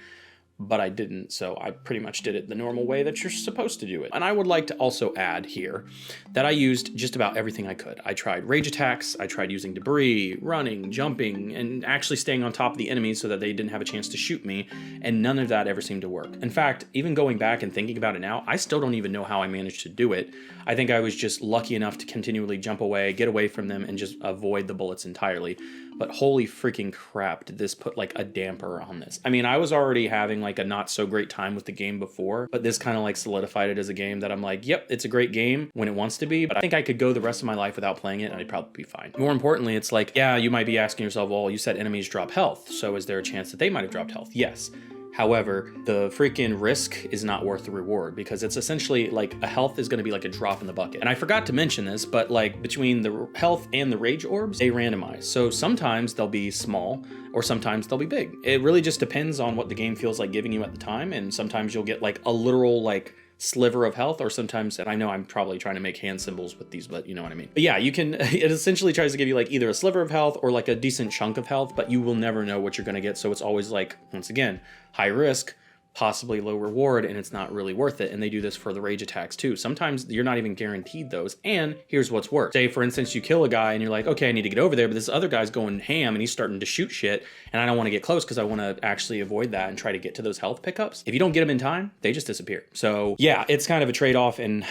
but I didn't, so I pretty much did it the normal way that you're supposed to do it. And I would like to also add here that I used just about everything I could. I tried rage attacks, I tried using debris, running, jumping, and actually staying on top of the enemies so that they didn't have a chance to shoot me, and none of that ever seemed to work. In fact, even going back and thinking about it now, I still don't even know how I managed to do it. I think I was just lucky enough to continually jump away, get away from them, and just avoid the bullets entirely. But holy freaking crap, did this put like a damper on this. I mean, I was already having like a not so great time with the game before, but this kind of like solidified it as a game that I'm like, yep, it's a great game when it wants to be, but I think I could go the rest of my life without playing it and I'd probably be fine. More importantly, it's like, yeah, you might be asking yourself, well, you said enemies drop health, so is there a chance that they might have dropped health? Yes. However, the freaking risk is not worth the reward because it's essentially like a health is going to be like a drop in the bucket. And I forgot to mention this, but like between the health and the rage orbs, they randomize. So sometimes they'll be small or sometimes they'll be big. It really just depends on what the game feels like giving you at the time. And sometimes you'll get like a literal like sliver of health, or sometimes, and I know I'm probably trying to make hand symbols with these, but you know what I mean. But yeah, you can, it essentially tries to give you like either a sliver of health or like a decent chunk of health, but you will never know what you're going to get. So it's always like, once again, high risk, possibly low reward, and it's not really worth it. And they do this for the rage attacks too. Sometimes you're not even guaranteed those. And here's what's worse. Say, for instance, you kill a guy and you're like, okay, I need to get over there, but this other guy's going ham and he's starting to shoot shit, and I don't want to get close because I want to actually avoid that and try to get to those health pickups. If you don't get them in time, they just disappear. So yeah, it's kind of a trade-off, and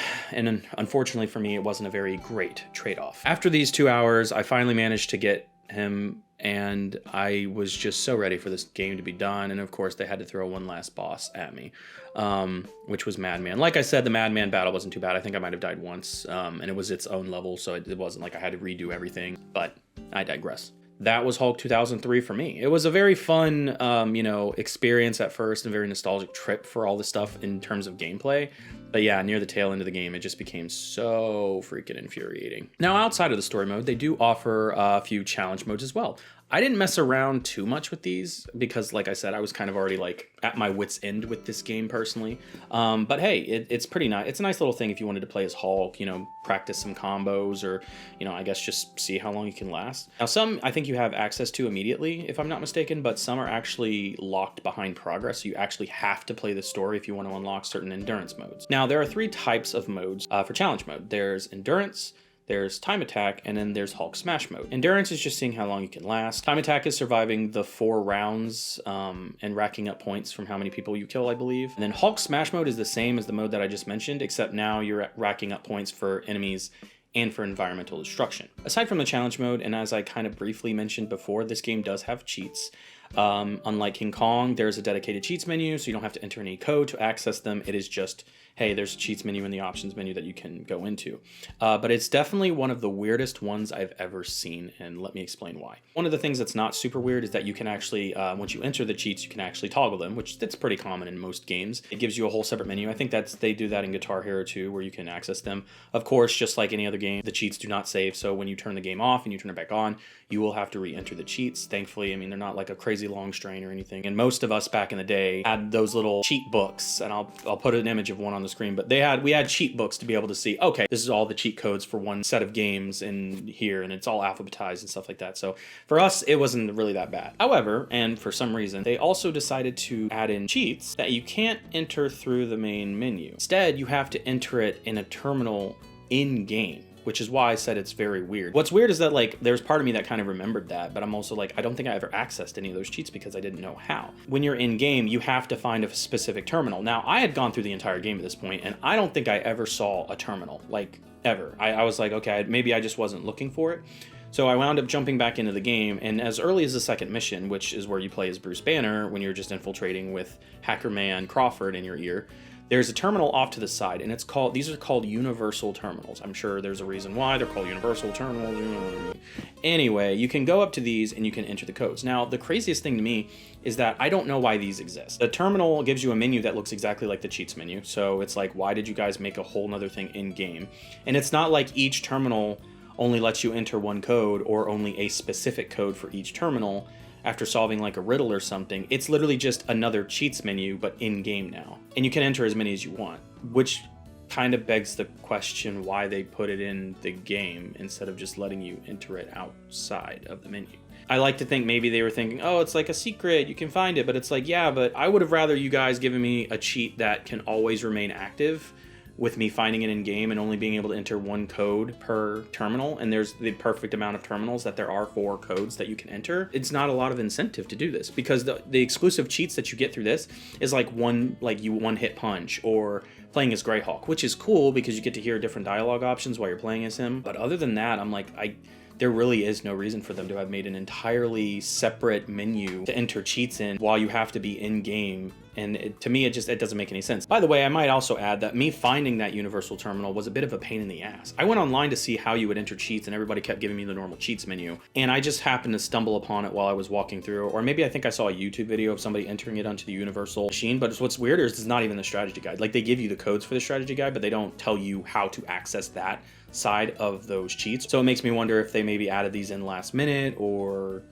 unfortunately for me, it wasn't a very great trade-off. After these 2 hours, I finally managed to get him, and I was just so ready for this game to be done. And of course they had to throw one last boss at me, which was Madman. Like I said, the Madman battle wasn't too bad. I think I might have died once, and it was its own level, so it wasn't like I had to redo everything, but I digress. That was Hulk 2003 for me. It was a very fun, experience at first, and very nostalgic trip for all this stuff in terms of gameplay. But yeah, near the tail end of the game, it just became so freaking infuriating. Now, outside of the story mode, they do offer a few challenge modes as well. I didn't mess around too much with these because, like I said, I was kind of already like at my wit's end with this game personally. But hey, it's pretty nice. It's a nice little thing if you wanted to play as Hulk, practice some combos, or, I guess just see how long you can last. Now, some I think you have access to immediately, if I'm not mistaken, but some are actually locked behind progress. So you actually have to play the story if you want to unlock certain endurance modes. Now, there are 3 types of modes for challenge mode. There's endurance, there's time attack, and then there's Hulk smash mode. Endurance is just seeing how long you can last. Time attack is surviving the 4 rounds and racking up points from how many people you kill, I believe. And then Hulk smash mode is the same as the mode that I just mentioned, except now you're racking up points for enemies and for environmental destruction. Aside from the challenge mode, and as I kind of briefly mentioned before, this game does have cheats. Unlike King Kong, there's a dedicated cheats menu, so you don't have to enter any code to access them. It is just, hey, there's a cheats menu in the options menu that you can go into. But it's definitely one of the weirdest ones I've ever seen, and let me explain why. One of the things that's not super weird is that you can actually, once you enter the cheats, you can actually toggle them, which that's pretty common in most games. It gives you a whole separate menu. I think they do that in Guitar Hero too, where you can access them. Of course, just like any other game, the cheats do not save, so when you turn the game off and you turn it back on, you will have to re-enter the cheats. Thankfully, I mean, they're not like a crazy long strain or anything. And most of us back in the day had those little cheat books, and I'll put an image of one on the screen, but we had cheat books to be able to see, okay, this is all the cheat codes for one set of games in here, and it's all alphabetized and stuff like that. So for us, it wasn't really that bad. However, and for some reason, they also decided to add in cheats that you can't enter through the main menu. Instead, you have to enter it in a terminal in-game, which is why I said it's very weird. What's weird is that like there's part of me that kind of remembered that, but I'm also like, I don't think I ever accessed any of those cheats because I didn't know how. When you're in game, you have to find a specific terminal. Now, I had gone through the entire game at this point, and I don't think I ever saw a terminal, like ever. I was like, okay, maybe I just wasn't looking for it. So I wound up jumping back into the game, and as early as the second mission, which is where you play as Bruce Banner when you're just infiltrating with Hacker Man Crawford in your ear, there's a terminal off to the side, and these are called universal terminals. I'm sure there's a reason why they're called universal terminals. Anyway, you can go up to these and you can enter the codes. Now, the craziest thing to me is that I don't know why these exist. The terminal gives you a menu that looks exactly like the cheats menu. So it's like, why did you guys make a whole nother thing in game? And it's not like each terminal only lets you enter one code or only a specific code for each terminal after solving like a riddle or something. It's literally just another cheats menu, but in game now. And you can enter as many as you want, which kind of begs the question why they put it in the game instead of just letting you enter it outside of the menu. I like to think maybe they were thinking, oh, it's like a secret, you can find it, but it's like, yeah, but I would have rather you guys given me a cheat that can always remain active with me finding it in game and only being able to enter one code per terminal, and there's the perfect amount of terminals that there are for codes that you can enter. It's not a lot of incentive to do this, because the exclusive cheats that you get through this is like one hit punch, or playing as Greyhawk, which is cool because you get to hear different dialogue options while you're playing as him. But other than that, I'm like, there really is no reason for them to have made an entirely separate menu to enter cheats in while you have to be in game. And to me, it doesn't make any sense. By the way, I might also add that me finding that universal terminal was a bit of a pain in the ass. I went online to see how you would enter cheats, and everybody kept giving me the normal cheats menu. And I just happened to stumble upon it while I was walking through, or maybe I think I saw a YouTube video of somebody entering it onto the universal machine. But what's weirder is it's not even the strategy guide. Like, they give you the codes for the strategy guide, but they don't tell you how to access that side of those cheats. So it makes me wonder if they maybe added these in last minute, or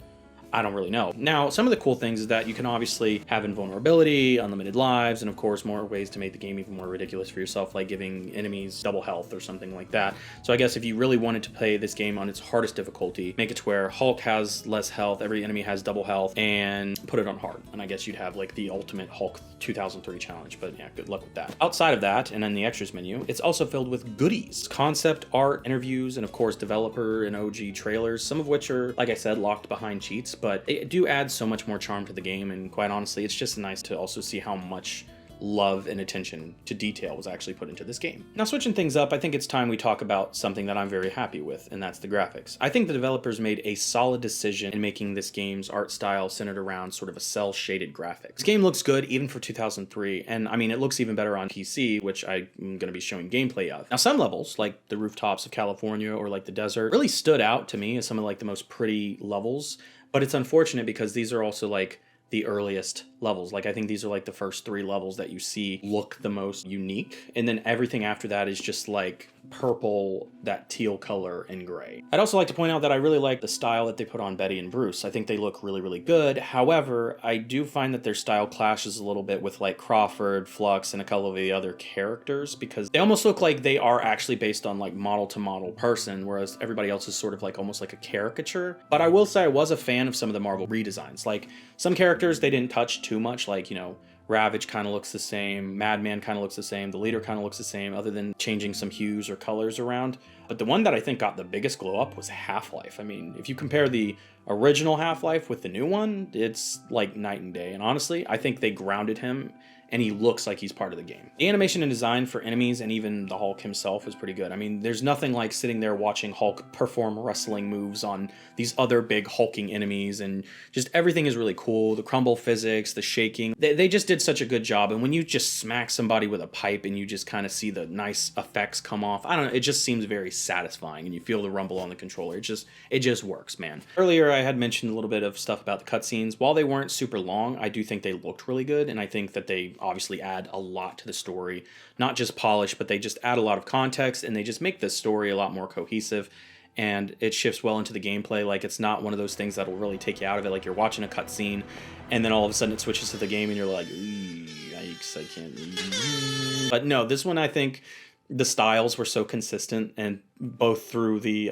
I don't really know. Now, some of the cool things is that you can obviously have invulnerability, unlimited lives, and of course more ways to make the game even more ridiculous for yourself, like giving enemies double health or something like that. So I guess if you really wanted to play this game on its hardest difficulty, make it to where Hulk has less health, every enemy has double health, and put it on hard. And I guess you'd have like the ultimate Hulk 2003 challenge, but yeah, good luck with that. Outside of that, and in the extras menu, it's also filled with goodies, concept art, interviews, and of course developer and OG trailers, some of which are, like I said, locked behind cheats, but they do add so much more charm to the game, and quite honestly, it's just nice to also see how much love and attention to detail was actually put into this game. Now, switching things up, I think it's time we talk about something that I'm very happy with, and that's the graphics. I think the developers made a solid decision in making this game's art style centered around sort of a cel-shaded graphics. This game looks good even for 2003, and I mean, it looks even better on PC, which I'm going to be showing gameplay of. Now, some levels, like the rooftops of California or like the desert, really stood out to me as some of like the most pretty levels, but it's unfortunate because these are also like the earliest levels. Like, I think these are like the first 3 levels that you see look the most unique, and then everything after that is just like purple, that teal color, and gray. I'd also like to point out that I really like the style that they put on Betty and Bruce. I think they look really, really good. However, I do find that their style clashes a little bit with like Crawford, Flux, and a couple of the other characters, because they almost look like they are actually based on like model to model person, whereas everybody else is sort of like almost like a caricature. But I will say I was a fan of some of the Marvel redesigns. Like, some characters they didn't touch too much, like, you know, Ravage kind of looks the same, Madman kind of looks the same, the leader kind of looks the same, other than changing some hues or colors around. But the one that I think got the biggest glow up was Half-Life. I mean, if you compare the original Half-Life with the new one, it's like night and day. And honestly, I think they grounded him, and he looks like he's part of the game. The animation and design for enemies and even the Hulk himself is pretty good. I mean, there's nothing like sitting there watching Hulk perform wrestling moves on these other big hulking enemies, and just everything is really cool. The crumble physics, the shaking, they just did such a good job. And when you just smack somebody with a pipe and you just kind of see the nice effects come off, I don't know, it just seems very satisfying, and you feel the rumble on the controller. It just works, man. Earlier I had mentioned a little bit of stuff about the cutscenes. While they weren't super long, I do think they looked really good, and I think that they obviously add a lot to the story. Not just polish, but they just add a lot of context, and they just make the story a lot more cohesive, and it shifts well into the gameplay. Like, it's not one of those things that'll really take you out of it. Like, you're watching a cutscene and then all of a sudden it switches to the game and you're like, yikes, I can't. But no, this one, I think the styles were so consistent, and both through the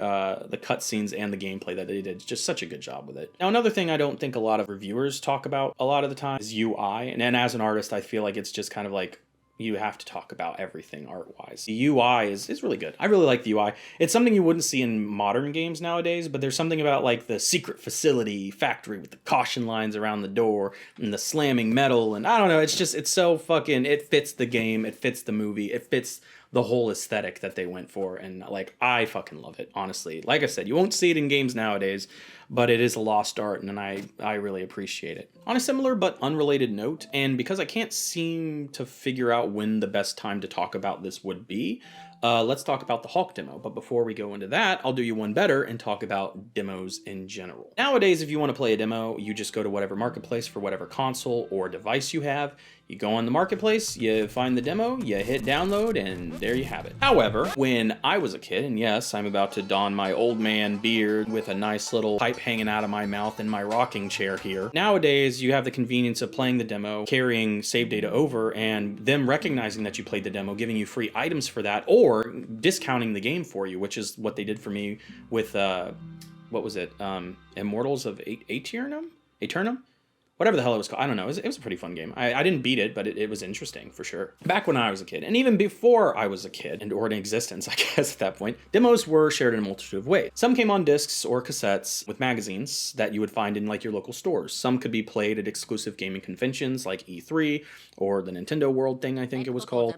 cutscenes and the gameplay, that they did just such a good job with it. Now, another thing I don't think a lot of reviewers talk about a lot of the time is UI. And as an artist, I feel like it's just kind of like, you have to talk about everything art-wise. The UI is really good. I really like the UI. It's something you wouldn't see in modern games nowadays, but there's something about like the secret facility factory with the caution lines around the door and the slamming metal, and I don't know, it's so fucking, it fits the game, it fits the movie, it fits the whole aesthetic that they went for, and like, I fucking love it, honestly. Like I said, you won't see it in games nowadays, but it is a lost art, and I really appreciate it. On a similar but unrelated note, and because I can't seem to figure out when the best time to talk about this would be, let's talk about the Hulk demo. But before we go into that, I'll do you one better and talk about demos in general. Nowadays, if you want to play a demo, you just go to whatever marketplace for whatever console or device you have. You go on the marketplace, you find the demo, you hit download, and there you have it. However, when I was a kid, and yes, I'm about to don my old man beard with a nice little pipe hanging out of my mouth in my rocking chair here. Nowadays, you have the convenience of playing the demo, carrying save data over, and them recognizing that you played the demo, giving you free items for that, or discounting the game for you, which is what they did for me with what was it? Immortals of Eternum? Whatever the hell it was called. I don't know. It was a pretty fun game. I didn't beat it, but it was interesting for sure. Back when I was a kid, and even before I was a kid, or in existence, I guess at that point, demos were shared in a multitude of ways. Some came on discs or cassettes with magazines that you would find in like your local stores. Some could be played at exclusive gaming conventions like E3 or the Nintendo World thing, I think it was called.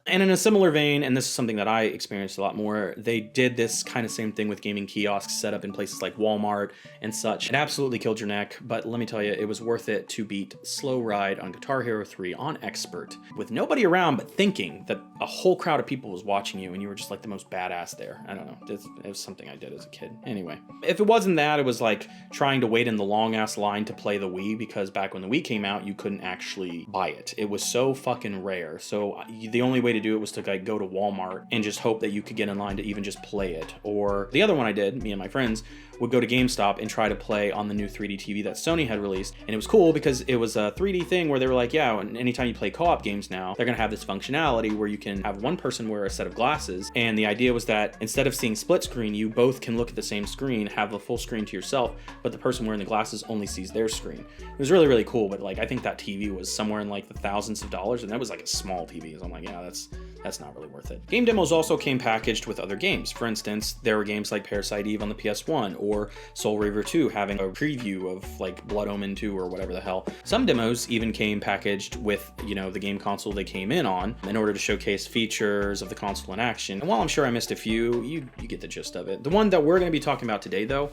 And in a similar vein, and this is something that I experienced a lot more, they did this kind of same thing with gaming kiosks set up in places like Walmart and such. It absolutely killed your neck, but let me tell you, it was worth it to beat Slow Ride on Guitar Hero 3 on Expert with nobody around but thinking that a whole crowd of people was watching you and you were just like the most badass there. I don't know. It was something I did as a kid. Anyway, if it wasn't that, it was like trying to wait in the long ass line to play the Wii, because back when the Wii came out, you couldn't actually buy it. It was so fucking rare. So the only way to do it was to like go to Walmart and just hope that you could get in line to even just play it. Or the other one I did, me and my friends, would go to GameStop and try to play on the new 3D TV that Sony had released. And it was cool because it was a 3D thing where they were like, yeah, and anytime you play co-op games now, they're gonna have this functionality where you can have one person wear a set of glasses. And the idea was that instead of seeing split screen, you both can look at the same screen, have the full screen to yourself, but the person wearing the glasses only sees their screen. It was really, really cool, but like I think that TV was somewhere in like the thousands of dollars, and that was like a small TV. So I'm like, yeah, that's not really worth it. Game demos also came packaged with other games. For instance, there were games like Parasite Eve on the PS1 or Soul Reaver 2 having a preview of like Blood Omen 2 or whatever the hell. Some demos even came packaged with, you know, the game console they came in on in order to showcase features of the console in action. And while I'm sure I missed a few, you get the gist of it. The one that we're going to be talking about today, though,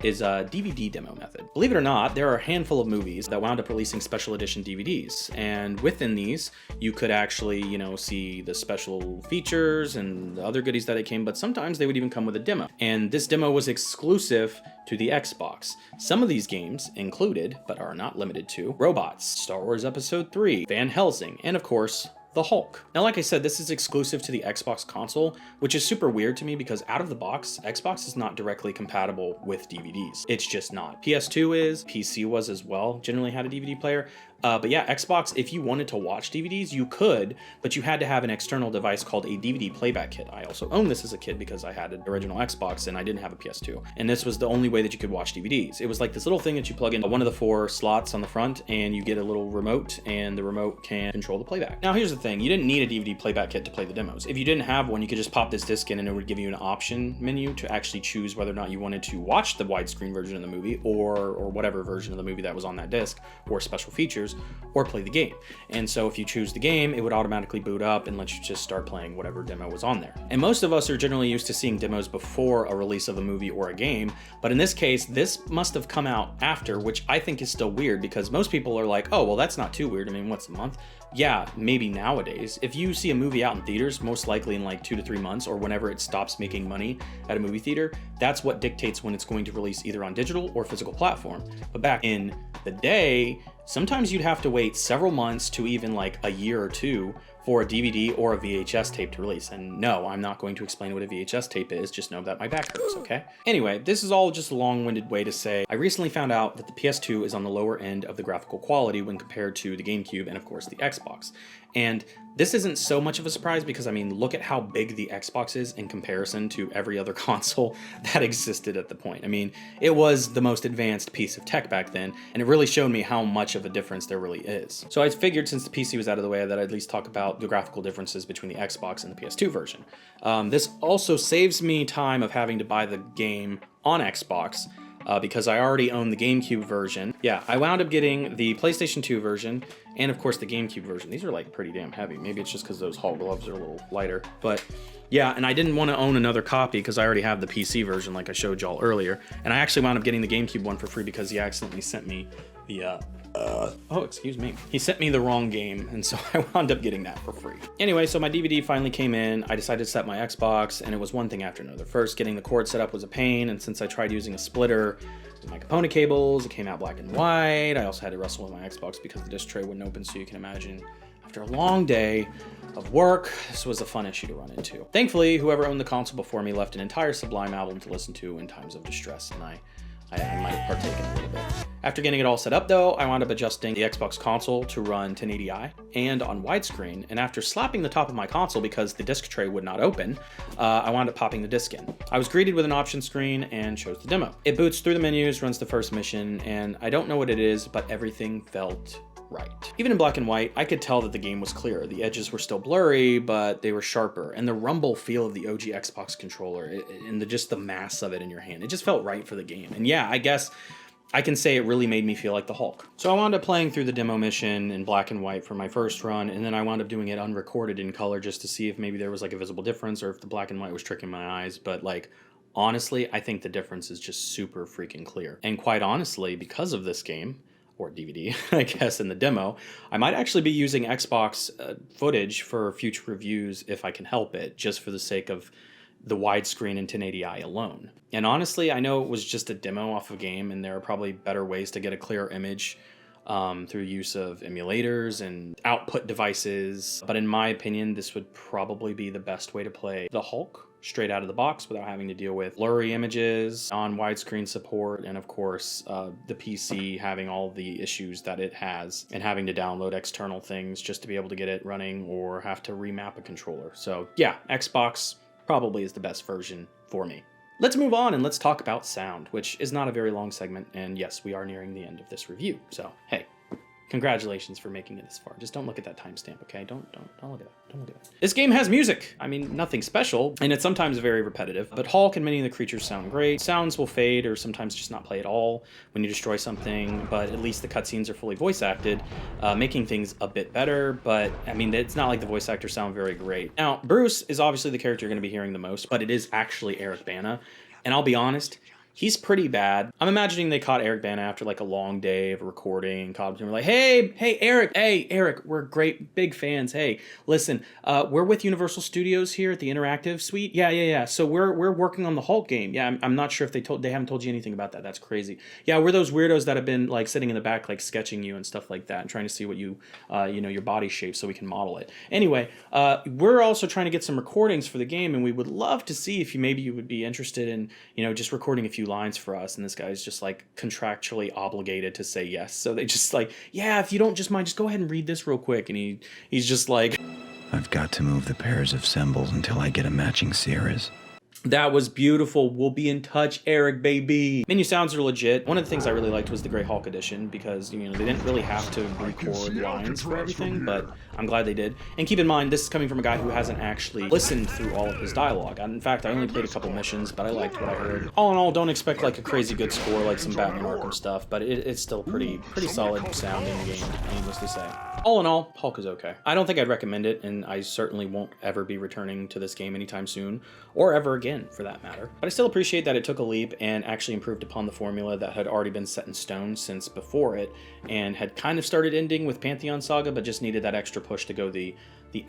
is a DVD demo method. Believe it or not, there are a handful of movies that wound up releasing special edition DVDs, and within these, you could actually, you know, see the special features and the other goodies that it came, but sometimes they would even come with a demo. And this demo was exclusive to the Xbox. Some of these games included, but are not limited to, Robots, Star Wars Episode 3, Van Helsing, and of course, the Hulk. Now, like I said, this is exclusive to the Xbox console, which is super weird to me because out of the box, Xbox is not directly compatible with DVDs. It's just not. PS2 is, PC was as well, generally had a DVD player. But yeah, Xbox, if you wanted to watch DVDs, you could, but you had to have an external device called a DVD playback kit. I also owned this as a kid because I had an original Xbox and I didn't have a PS2. And this was the only way that you could watch DVDs. It was like this little thing that you plug in one of the 4 slots on the front and you get a little remote, and the remote can control the playback. Now, here's the thing. You didn't need a DVD playback kit to play the demos. If you didn't have one, you could just pop this disc in and it would give you an option menu to actually choose whether or not you wanted to watch the widescreen version of the movie or whatever version of the movie that was on that disc, or special features, or play the game. And so if you choose the game, it would automatically boot up and let you just start playing whatever demo was on there. And most of us are generally used to seeing demos before a release of a movie or a game, but in this case, this must have come out after, which I think is still weird because most people are like, oh, well, that's not too weird. I mean, what's a month? Yeah, maybe nowadays. If you see a movie out in theaters, most likely in like 2 to 3 months or whenever it stops making money at a movie theater, that's what dictates when it's going to release either on digital or physical platform. But back in the day, sometimes you'd have to wait several months to even like a year or two for a DVD or a VHS tape to release. And no, I'm not going to explain what a VHS tape is, just know that my back hurts, okay? Anyway, this is all just a long-winded way to say, I recently found out that the PS2 is on the lower end of the graphical quality when compared to the GameCube and of course the Xbox. And this isn't so much of a surprise because, I mean, look at how big the Xbox is in comparison to every other console that existed at the point. I mean, it was the most advanced piece of tech back then, and it really showed me how much of a difference there really is. So I figured since the PC was out of the way that I'd at least talk about the graphical differences between the Xbox and the PS2 version. This also saves me time of having to buy the game on Xbox, because I already own the GameCube version. Yeah, I wound up getting the PlayStation 2 version and of course the GameCube version. These are like pretty damn heavy. Maybe it's just because those Hall gloves are a little lighter. But yeah, and I didn't want to own another copy because I already have the PC version like I showed y'all earlier. And I actually wound up getting the GameCube one for free because he accidentally sent me the excuse me. He sent me the wrong game, and so I wound up getting that for free. Anyway, so my DVD finally came in. I decided to set my Xbox, and it was one thing after another. First, getting the cord set up was a pain, and since I tried using a splitter with my component cables, it came out black and white. I also had to wrestle with my Xbox because the disc tray wouldn't open, so you can imagine after a long day of work, this was a fun issue to run into. Thankfully, whoever owned the console before me left an entire Sublime album to listen to in times of distress, and I I might have partaken a little bit. After getting it all set up though, I wound up adjusting the Xbox console to run 1080i and on widescreen, and after slapping the top of my console because the disc tray would not open, I wound up popping the disc in. I was greeted with an option screen and chose the demo. It boots through the menus, runs the first mission, and I don't know what it is, but everything felt right. Even in black and white, I could tell that the game was clear. The edges were still blurry, but they were sharper, and the rumble feel of the OG Xbox controller and just the mass of it in your hand, it just felt right for the game. And yeah, I guess I can say it really made me feel like the Hulk. So I wound up playing through the demo mission in black and white for my first run, and then I wound up doing it unrecorded in color just to see if maybe there was like a visible difference or if the black and white was tricking my eyes. But like, honestly, I think the difference is just super freaking clear. And quite honestly, because of this game, or DVD, I guess, in the demo, I might actually be using Xbox footage for future reviews if I can help it, just for the sake of the widescreen and 1080i alone. And honestly, I know it was just a demo off a game, and there are probably better ways to get a clear image through use of emulators and output devices. But in my opinion, this would probably be the best way to play the Hulk straight out of the box without having to deal with blurry images, on widescreen support, and of course the PC having all the issues that it has and having to download external things just to be able to get it running or have to remap a controller. So yeah, Xbox probably is the best version for me. Let's move on and let's talk about sound, which is not a very long segment, and yes, we are nearing the end of this review. So hey, congratulations for making it this far. Just don't look at that timestamp, okay? Don't look at that. Don't look at that. This game has music. I mean, nothing special, and it's sometimes very repetitive, but Hulk and many of the creatures sound great. Sounds will fade or sometimes just not play at all when you destroy something, but at least the cutscenes are fully voice acted, making things a bit better, but I mean, it's not like the voice actors sound very great. Now, Bruce is obviously the character you're going to be hearing the most, but it is actually Eric Bana, and I'll be honest, he's pretty bad. I'm imagining they caught Eric Bana after like a long day of recording, caught him and were like, hey, Eric, we're great big fans. Hey, listen, we're with Universal Studios here at the Interactive Suite. Yeah. So we're working on the Hulk game. Yeah, I'm not sure if they haven't told you anything about that. That's crazy. Yeah, we're those weirdos that have been like sitting in the back, like sketching you and stuff like that, and trying to see what you, your body shape so we can model it. Anyway, we're also trying to get some recordings for the game, and we would love to see if you would be interested in, just recording a few lines for us. And this guy's just like contractually obligated to say yes. So they just like, yeah, if you don't just mind, just go ahead and read this real quick. And he's just like, I've got to move the pairs of symbols until I get a matching series. That was beautiful. We'll be in touch, Eric, baby. Menu sounds are legit. One of the things I really liked was the Grey Hulk edition because, they didn't really have to record lines for everything, but I'm glad they did. And keep in mind, this is coming from a guy who hasn't actually listened through all of his dialogue. In fact, I only played a couple missions, but I liked what I heard. All in all, don't expect like a crazy good score like some Batman Arkham stuff, but it's still pretty solid sounding game, needless to say. All in all, Hulk is okay. I don't think I'd recommend it, and I certainly won't ever be returning to this game anytime soon, or ever again for that matter. But I still appreciate that it took a leap and actually improved upon the formula that had already been set in stone since before it, and had kind of started ending with Pantheon Saga, but just needed that extra push to go the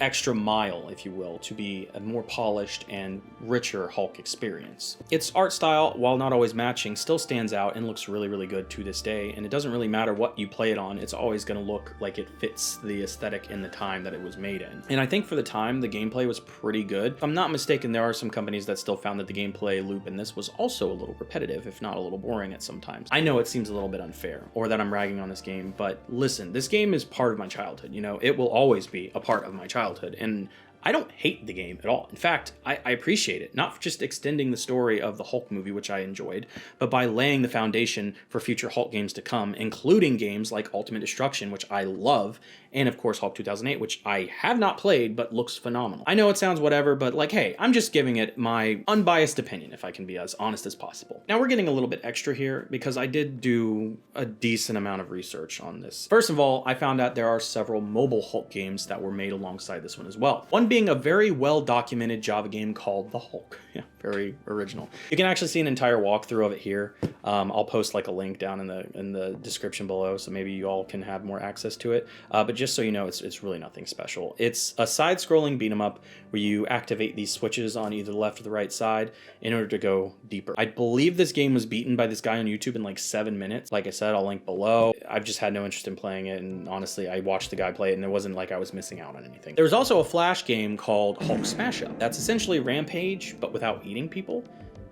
extra mile, if you will, to be a more polished and richer Hulk experience. Its art style, while not always matching, still stands out and looks really, really good to this day, and it doesn't really matter what you play it on, it's always going to look like it fits the aesthetic in the time that it was made in. And I think for the time, the gameplay was pretty good. If I'm not mistaken, there are some companies that still found that the gameplay loop in this was also a little repetitive, if not a little boring at some times. I know it seems a little bit unfair, or that I'm ragging on this game, but listen, this game is part of my childhood, it will always be a part of my childhood, and I don't hate the game at all. In fact, I appreciate it, not just extending the story of the Hulk movie, which I enjoyed, but by laying the foundation for future Hulk games to come, including games like Ultimate Destruction, which I love, and of course Hulk 2008, which I have not played, but looks phenomenal. I know it sounds whatever, but like, hey, I'm just giving it my unbiased opinion, if I can be as honest as possible. Now we're getting a little bit extra here, because I did do a decent amount of research on this. First of all, I found out there are several mobile Hulk games that were made alongside this one as well. One being a very well-documented Java game called The Hulk. Yeah, very original. You can actually see an entire walkthrough of it here. I'll post like a link down in the description below, so maybe you all can have more access to it. But just so you know, it's really nothing special. It's a side-scrolling beat 'em up where you activate these switches on either the left or the right side in order to go deeper. I believe this game was beaten by this guy on YouTube in like 7 minutes. Like I said, I'll link below. I've just had no interest in playing it, and honestly, I watched the guy play it, and it wasn't like I was missing out on anything. There's also a Flash game called Hulk Smash Up. That's essentially Rampage, but without eating people.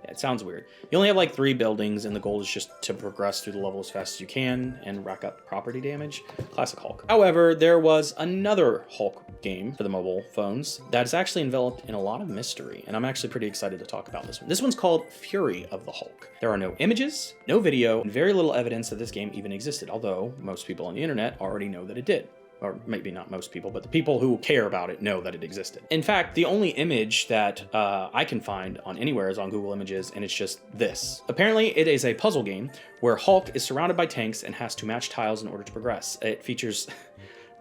Yeah, it sounds weird. You only have like 3 buildings, and the goal is just to progress through the level as fast as you can and rack up property damage. Classic Hulk. However, there was another Hulk game for the mobile phones that's actually enveloped in a lot of mystery, and I'm actually pretty excited to talk about this one. This one's called Fury of the Hulk. There are no images, no video, and very little evidence that this game even existed, although most people on the internet already know that it did. Or maybe not most people, but the people who care about it know that it existed. In fact, the only image that I can find on anywhere is on Google Images, and it's just this. Apparently, it is a puzzle game where Hulk is surrounded by tanks and has to match tiles in order to progress. It features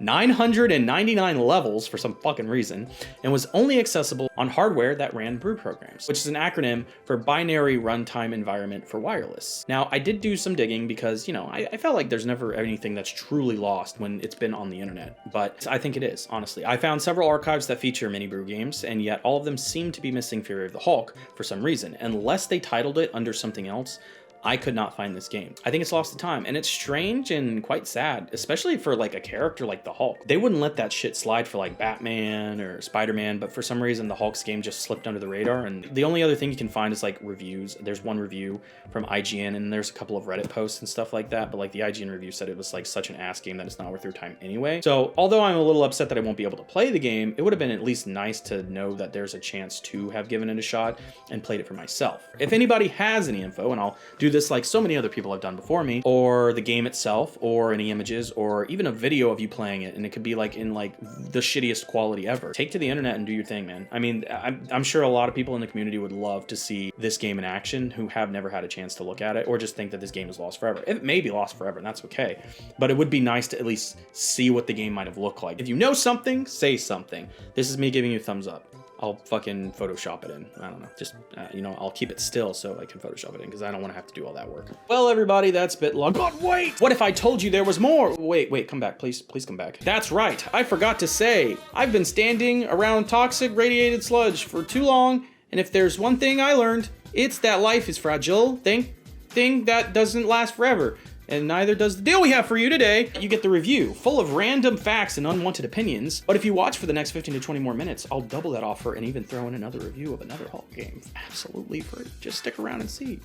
999 levels for some fucking reason, and was only accessible on hardware that ran brew programs, which is an acronym for Binary Runtime Environment for Wireless. Now, I did do some digging because, you know, I felt like there's never anything that's truly lost when it's been on the internet, but I think it is, honestly. I found several archives that feature mini brew games, and yet all of them seem to be missing Fury of the Hulk for some reason. Unless they titled it under something else, I could not find this game. I think it's lost to time, and it's strange and quite sad, especially for like a character like the Hulk. They wouldn't let that shit slide for like Batman or Spider-Man, but for some reason the Hulk's game just slipped under the radar, and the only other thing you can find is like reviews. There's one review from IGN, and there's a couple of Reddit posts and stuff like that, but like the IGN review said it was like such an ass game that it's not worth your time anyway. So although I'm a little upset that I won't be able to play the game, it would have been at least nice to know that there's a chance to have given it a shot and played it for myself. If anybody has any info, and I'll do this like so many other people have done before me, or the game itself, or any images, or even a video of you playing it, and it could be like in like the shittiest quality ever, take to the internet and do your thing, man. I mean, I'm sure a lot of people in the community would love to see this game in action who have never had a chance to look at it, or just think that this game is lost forever. It may be lost forever, and that's okay, but it would be nice to at least see what the game might have looked like. If you know something, say something. This is me giving you a thumbs up. I'll fucking Photoshop it in. I don't know. Just, you know, I'll keep it still so I can Photoshop it in because I don't want to have to do all that work. Well, everybody, that's Bitlogged. God, wait! What if I told you there was more? Wait, come back. Please come back. That's right. I forgot to say, I've been standing around toxic radiated sludge for too long, and if there's one thing I learned, it's that life is fragile. Thing that doesn't last forever. And neither does the deal we have for you today. You get the review, full of random facts and unwanted opinions. But if you watch for the next 15 to 20 more minutes, I'll double that offer and even throw in another review of another Hulk game. Absolutely free. Just stick around and see.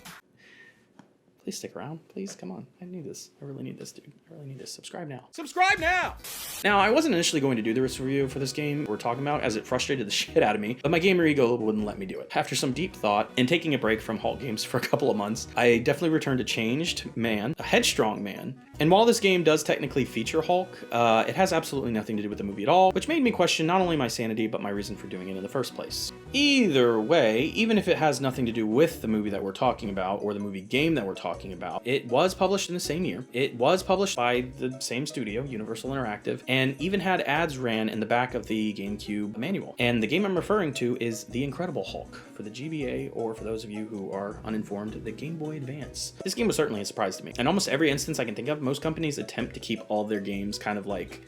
Please stick around. Please, come on. I need this. I really need this, dude. I really need this. Subscribe now. Subscribe now! Now, I wasn't initially going to do this review for this game we're talking about, as it frustrated the shit out of me, but my gamer ego wouldn't let me do it. After some deep thought and taking a break from Hulk games for a couple of months, I definitely returned a changed man, a headstrong man. And while this game does technically feature Hulk, it has absolutely nothing to do with the movie at all, which made me question not only my sanity, but my reason for doing it in the first place. Either way, even if it has nothing to do with the movie that we're talking about, or the movie game that we're talking about, it was published in the same year. It was published by the same studio, Universal Interactive, and even had ads ran in the back of the GameCube manual. And the game I'm referring to is The Incredible Hulk for the GBA, or for those of you who are uninformed, the Game Boy Advance. This game was certainly a surprise to me. In almost every instance I can think of, most companies attempt to keep all their games kind of like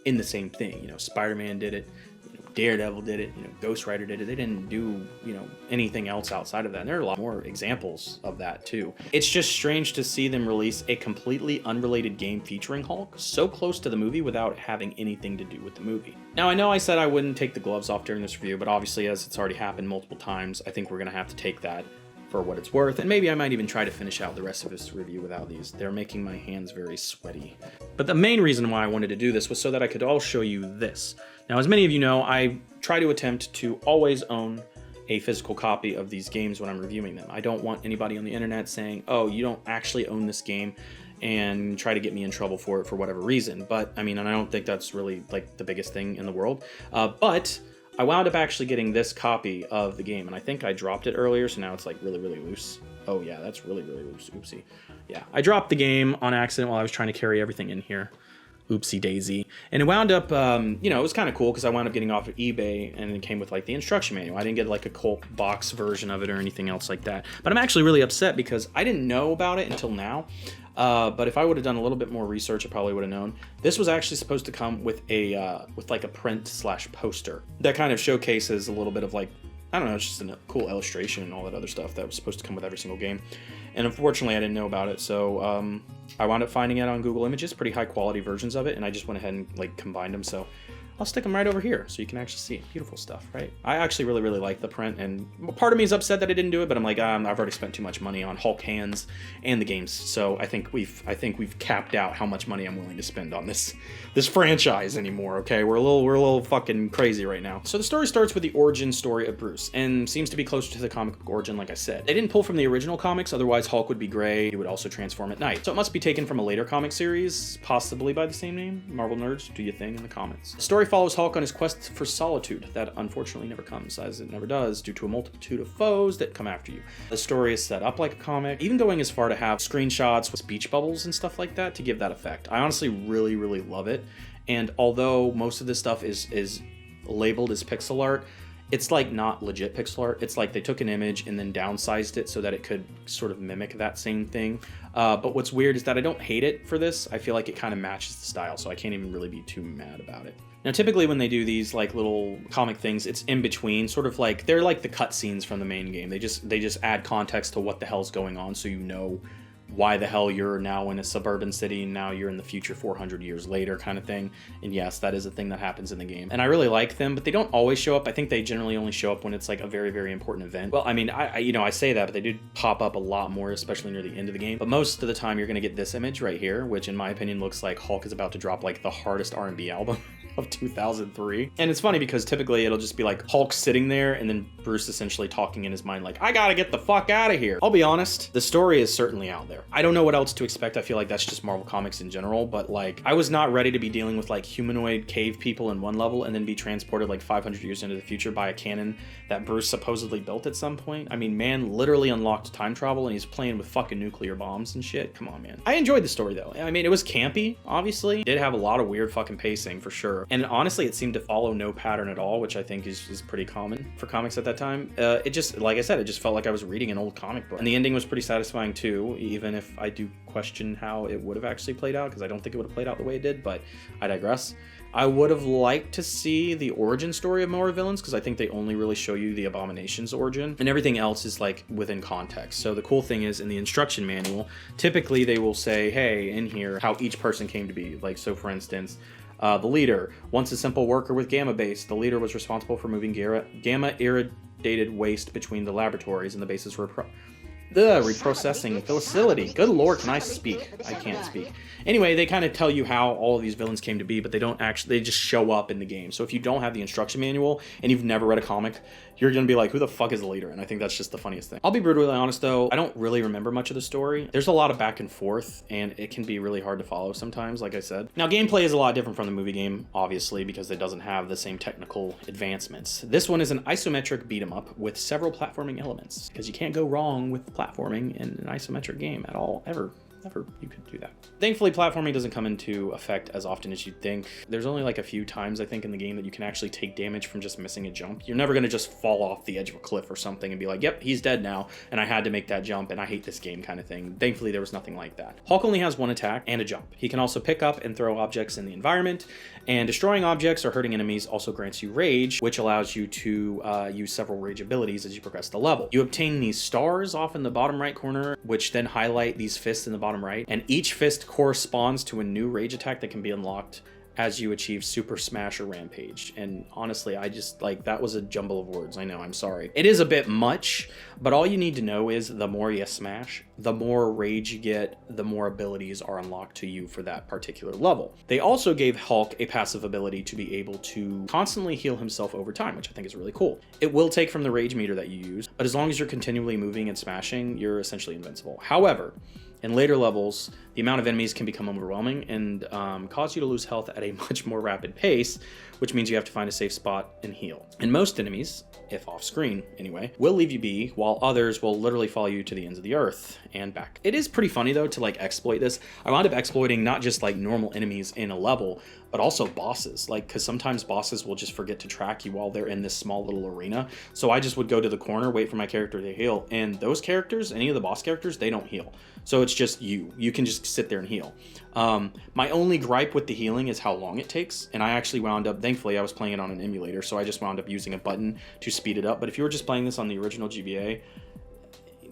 in the same thing. You know, Spider-Man did it, Daredevil did it, Ghost Rider did it. They didn't do, anything else outside of that. And there are a lot more examples of that too. It's just strange to see them release a completely unrelated game featuring Hulk so close to the movie without having anything to do with the movie. Now, I know I said I wouldn't take the gloves off during this review, but obviously as it's already happened multiple times, I think we're gonna have to take that for what it's worth, and maybe I might even try to finish out the rest of this review without these. They're making my hands very sweaty. But the main reason why I wanted to do this was so that I could all show you this. Now, as many of you know, I try to attempt to always own a physical copy of these games when I'm reviewing them. I don't want anybody on the internet saying, oh, you don't actually own this game, and try to get me in trouble for it for whatever reason. But I mean, and I don't think that's really like the biggest thing in the world. But I wound up actually getting this copy of the game, and I think I dropped it earlier, so now it's like really, really loose. Oh yeah, that's really, really loose. Oopsie. Yeah, I dropped the game on accident while I was trying to carry everything in here. Oopsie daisy. And it wound up, it was kind of cool because I wound up getting off of eBay, and it came with like the instruction manual. I didn't get like a Colt box version of it or anything else like that. But I'm actually really upset because I didn't know about it until now. But if I would have done a little bit more research, I probably would have known. This was actually supposed to come with a like a print/poster that kind of showcases a little bit of like, I don't know, it's just a cool illustration and all that other stuff that was supposed to come with every single game. And unfortunately, I didn't know about it, so I wound up finding it on Google Images, pretty high quality versions of it, and I just went ahead and like combined them. So I'll stick them right over here so you can actually see it. Beautiful stuff, right? I actually really like the print, and part of me is upset that I didn't do it, but I'm like, I've already spent too much money on Hulk hands and the games, so I think we've capped out how much money I'm willing to spend on this franchise anymore. Okay, we're a little fucking crazy right now. So the story starts with the origin story of Bruce, and seems to be closer to the comic book origin, like I said. They didn't pull from the original comics, otherwise Hulk would be gray. He would also transform at night. So it must be taken from a later comic series, possibly by the same name. Marvel nerds, do your thing in the comments. The story follows Hulk on his quest for solitude that unfortunately never comes, as it never does, due to a multitude of foes that come after you. The story is set up like a comic, even going as far to have screenshots with speech bubbles and stuff like that to give that effect. I honestly really love it, and although most of this stuff is labeled as pixel art, it's like not legit pixel art. It's like they took an image and then downsized it so that it could sort of mimic that same thing. But what's weird is that I don't hate it for this. I feel like it kind of matches the style, so I can't even really be too mad about it. Now, typically when they do these like little comic things, it's in between, sort of like, they're like the cutscenes from the main game. They just add context to what the hell's going on, so you know why the hell you're now in a suburban city and now you're in the future 400 years later kind of thing. And yes, that is a thing that happens in the game. And I really like them, but they don't always show up. I think they generally only show up when it's like a very important event. Well, I mean, I say that, but they do pop up a lot more, especially near the end of the game. But most of the time you're going to get this image right here, which in my opinion looks like Hulk is about to drop like the hardest R&B album of 2003. And it's funny because typically it'll just be like Hulk sitting there and then Bruce essentially talking in his mind like, I gotta get the fuck out of here. I'll be honest, the story is certainly out there. I don't know what else to expect. I feel like that's just Marvel Comics in general, but like, I was not ready to be dealing with like humanoid cave people in one level and then be transported like 500 years into the future by a cannon that Bruce supposedly built at some point. I mean, man literally unlocked time travel and he's playing with fucking nuclear bombs and shit. Come on, man. I enjoyed the story though. I mean, it was campy, obviously. It did have a lot of weird fucking pacing for sure. And honestly, it seemed to follow no pattern at all, which I think is pretty common for comics at that time. It just, like I said, it just felt like I was reading an old comic book. And the ending was pretty satisfying too, even if I do question how it would have actually played out, because I don't think it would have played out the way it did, but I digress. I would have liked to see the origin story of more villains, because I think they only really show you the Abomination's origin, and everything else is like within context. So the cool thing is in the instruction manual, typically they will say, hey, in here, how each person came to be. Like, so for instance, the leader, once a simple worker with gamma base, the leader was responsible for moving gamma irradiated waste between the laboratories and the base's reprocessing facility. Good lord, can I speak? I can't speak. Anyway, they kind of tell you how all of these villains came to be, but they don't actually, they just show up in the game. So if you don't have the instruction manual and you've never read a comic, you're gonna be like, who the fuck is the leader? And I think that's just the funniest thing. I'll be brutally honest though, I don't really remember much of the story. There's a lot of back and forth and it can be really hard to follow sometimes, like I said. Now, gameplay is a lot different from the movie game, obviously, because it doesn't have the same technical advancements. This one is an isometric beat 'em up with several platforming elements, because you can't go wrong with platforming in an isometric game at all, ever you could do that. Thankfully, platforming doesn't come into effect as often as you'd think. There's only like a few times, I think, in the game that you can actually take damage from just missing a jump. You're never gonna just fall off the edge of a cliff or something and be like, yep, he's dead now, and I had to make that jump, and I hate this game kind of thing. Thankfully, there was nothing like that. Hulk only has one attack and a jump. He can also pick up and throw objects in the environment, and destroying objects or hurting enemies also grants you rage, which allows you to use several rage abilities as you progress the level. You obtain these stars off in the bottom right corner, which then highlight these fists in the bottom right, and each fist corresponds to a new rage attack that can be unlocked as you achieve Super Smash or Rampage. And honestly, I just, like, that was a jumble of words. I know, I'm sorry. It is a bit much, but all you need to know is the more you smash, the more rage you get, the more abilities are unlocked to you for that particular level. They also gave Hulk a passive ability to be able to constantly heal himself over time, which I think is really cool. It will take from the rage meter that you use, but as long as you're continually moving and smashing, you're essentially invincible. However, in later levels, the amount of enemies can become overwhelming and cause you to lose health at a much more rapid pace, which means you have to find a safe spot and heal. And most enemies, if off screen anyway, will leave you be, while others will literally follow you to the ends of the earth and back. It is pretty funny though to like exploit this. I wound up exploiting not just like normal enemies in a level, but also bosses, like, because sometimes bosses will just forget to track you while they're in this small little arena. So I just would go to the corner, wait for my character to heal, and those characters, any of the boss characters, they don't heal. So it's just you can just sit there and heal. My only gripe with the healing is how long it takes, and I actually wound up, thankfully I was playing it on an emulator, so I just wound up using a button to speed it up. But if you were just playing this on the original GBA,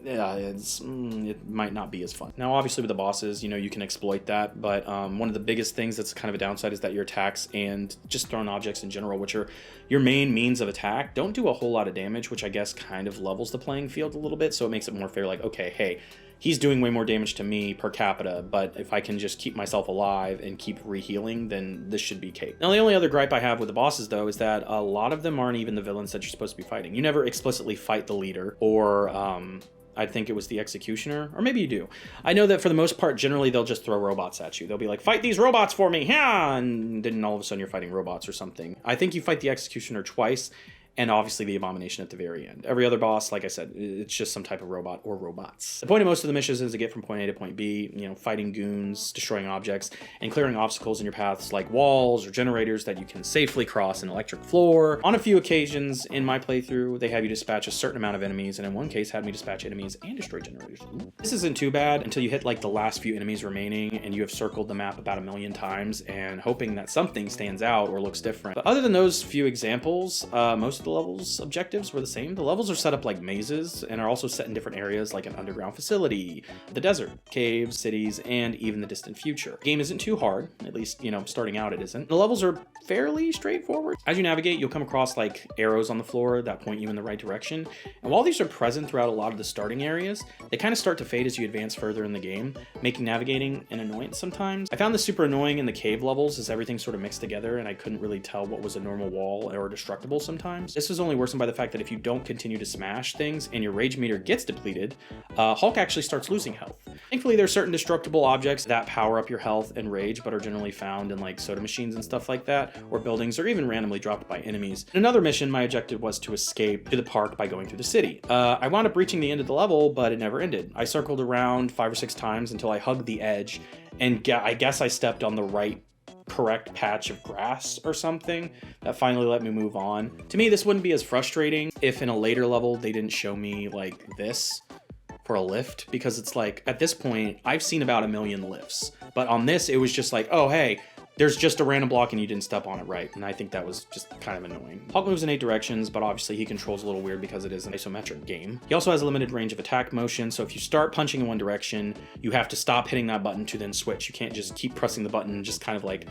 yeah, it might not be as fun. Now, obviously with the bosses, you know, you can exploit that, but one of the biggest things that's kind of a downside is that your attacks and just thrown objects in general, which are your main means of attack, don't do a whole lot of damage, which I guess kind of levels the playing field a little bit, so it makes it more fair, like, okay, hey, he's doing way more damage to me per capita, but if I can just keep myself alive and keep rehealing, then this should be cake. Now, the only other gripe I have with the bosses, though, is that a lot of them aren't even the villains that you're supposed to be fighting. You never explicitly fight the leader, or I think it was the executioner, or maybe you do. I know that for the most part, generally they'll just throw robots at you. They'll be like, fight these robots for me, yeah, and then all of a sudden you're fighting robots or something. I think you fight the executioner twice, and obviously the abomination at the very end. Every other boss, like I said, it's just some type of robot or robots. The point of most of the missions is to get from point A to point B, you know, fighting goons, destroying objects, and clearing obstacles in your paths like walls or generators that you can safely cross an electric floor. On a few occasions in my playthrough, they have you dispatch a certain amount of enemies, and in one case had me dispatch enemies and destroy generators. Ooh. This isn't too bad until you hit like the last few enemies remaining and you have circled the map about 1,000,000 times and hoping that something stands out or looks different. But other than those few examples, most of the levels objectives were the same. The levels are set up like mazes and are also set in different areas like an underground facility, the desert, caves, cities, and even the distant future. The game isn't too hard, at least, you know, starting out it isn't. The levels are fairly straightforward. As you navigate, you'll come across like arrows on the floor that point you in the right direction. And while these are present throughout a lot of the starting areas, they kind of start to fade as you advance further in the game, making navigating an annoyance sometimes. I found this super annoying in the cave levels as everything sort of mixed together and I couldn't really tell what was a normal wall or destructible sometimes. This was only worsened by the fact that if you don't continue to smash things and your rage meter gets depleted, Hulk actually starts losing health. Thankfully, there are certain destructible objects that power up your health and rage, but are generally found in like soda machines and stuff like that, or buildings, or even randomly dropped by enemies. In another mission, my objective was to escape to the park by going through the city. I wound up reaching the end of the level, but it never ended. I circled around 5 or 6 times until I hugged the edge, and I guess I stepped on the right correct patch of grass or something that finally let me move on. To me, this wouldn't be as frustrating if in a later level they didn't show me like this for a lift, because it's like at this point I've seen about 1,000,000 lifts, but on this it was just like, oh hey, there's just a random block and you didn't step on it right, and I think that was just kind of annoying. Hulk moves in 8 directions, but obviously he controls a little weird because it is an isometric game. He also has a limited range of attack motion, so if you start punching in one direction, you have to stop hitting that button to then switch. You can't just keep pressing the button and just kind of like,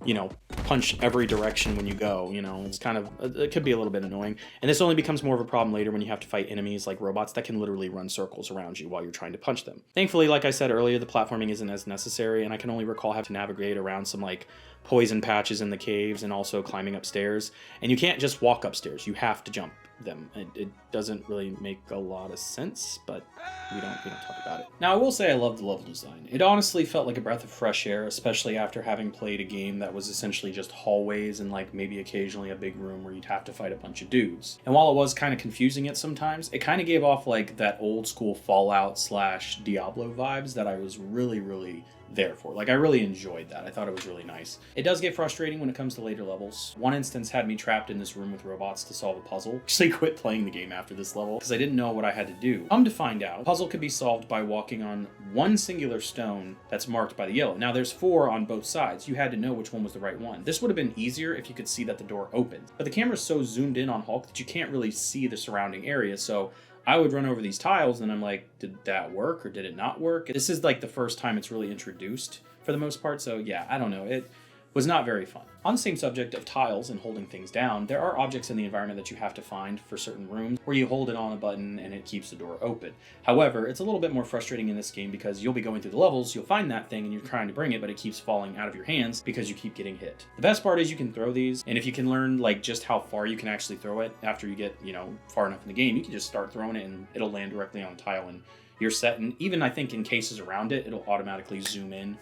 you know, punch every direction when you go, you know. It's kind of, it could be a little bit annoying. And this only becomes more of a problem later when you have to fight enemies like robots that can literally run circles around you while you're trying to punch them. Thankfully, like I said earlier, the platforming isn't as necessary, and I can only recall having to navigate around some like poison patches in the caves and also climbing upstairs. And you can't just walk upstairs, you have to jump them. It doesn't really make a lot of sense, but we don't talk about it. Now, I will say I love the level design. It honestly felt like a breath of fresh air, especially after having played a game that was essentially just hallways and like maybe occasionally a big room where you'd have to fight a bunch of dudes. And while it was kind of confusing at sometimes, it kind of gave off like that old school Fallout / Diablo vibes that I was really there for. Like, I really enjoyed that. I thought it was really nice. It does get frustrating when it comes to later levels. One instance had me trapped in this room with robots to solve a puzzle. Actually quit playing the game after this level because I didn't know what I had to do. Come to find out, the puzzle could be solved by walking on one singular stone that's marked by the yellow. Now there's 4 on both sides. You had to know which one was the right one. This would have been easier if you could see that the door opened. But the camera's so zoomed in on Hulk that you can't really see the surrounding area, so I would run over these tiles and I'm like, did that work or did it not work? This is like the first time it's really introduced for the most part, so yeah, I don't know. It was not very fun. On the same subject of tiles and holding things down, there are objects in the environment that you have to find for certain rooms where you hold it on a button and it keeps the door open. However, it's a little bit more frustrating in this game because you'll be going through the levels, you'll find that thing and you're trying to bring it, but it keeps falling out of your hands because you keep getting hit. The best part is you can throw these, and if you can learn like just how far you can actually throw it after you get, you know, far enough in the game, you can just start throwing it and it'll land directly on a tile and you're set. And even I think in cases around it, it'll automatically zoom in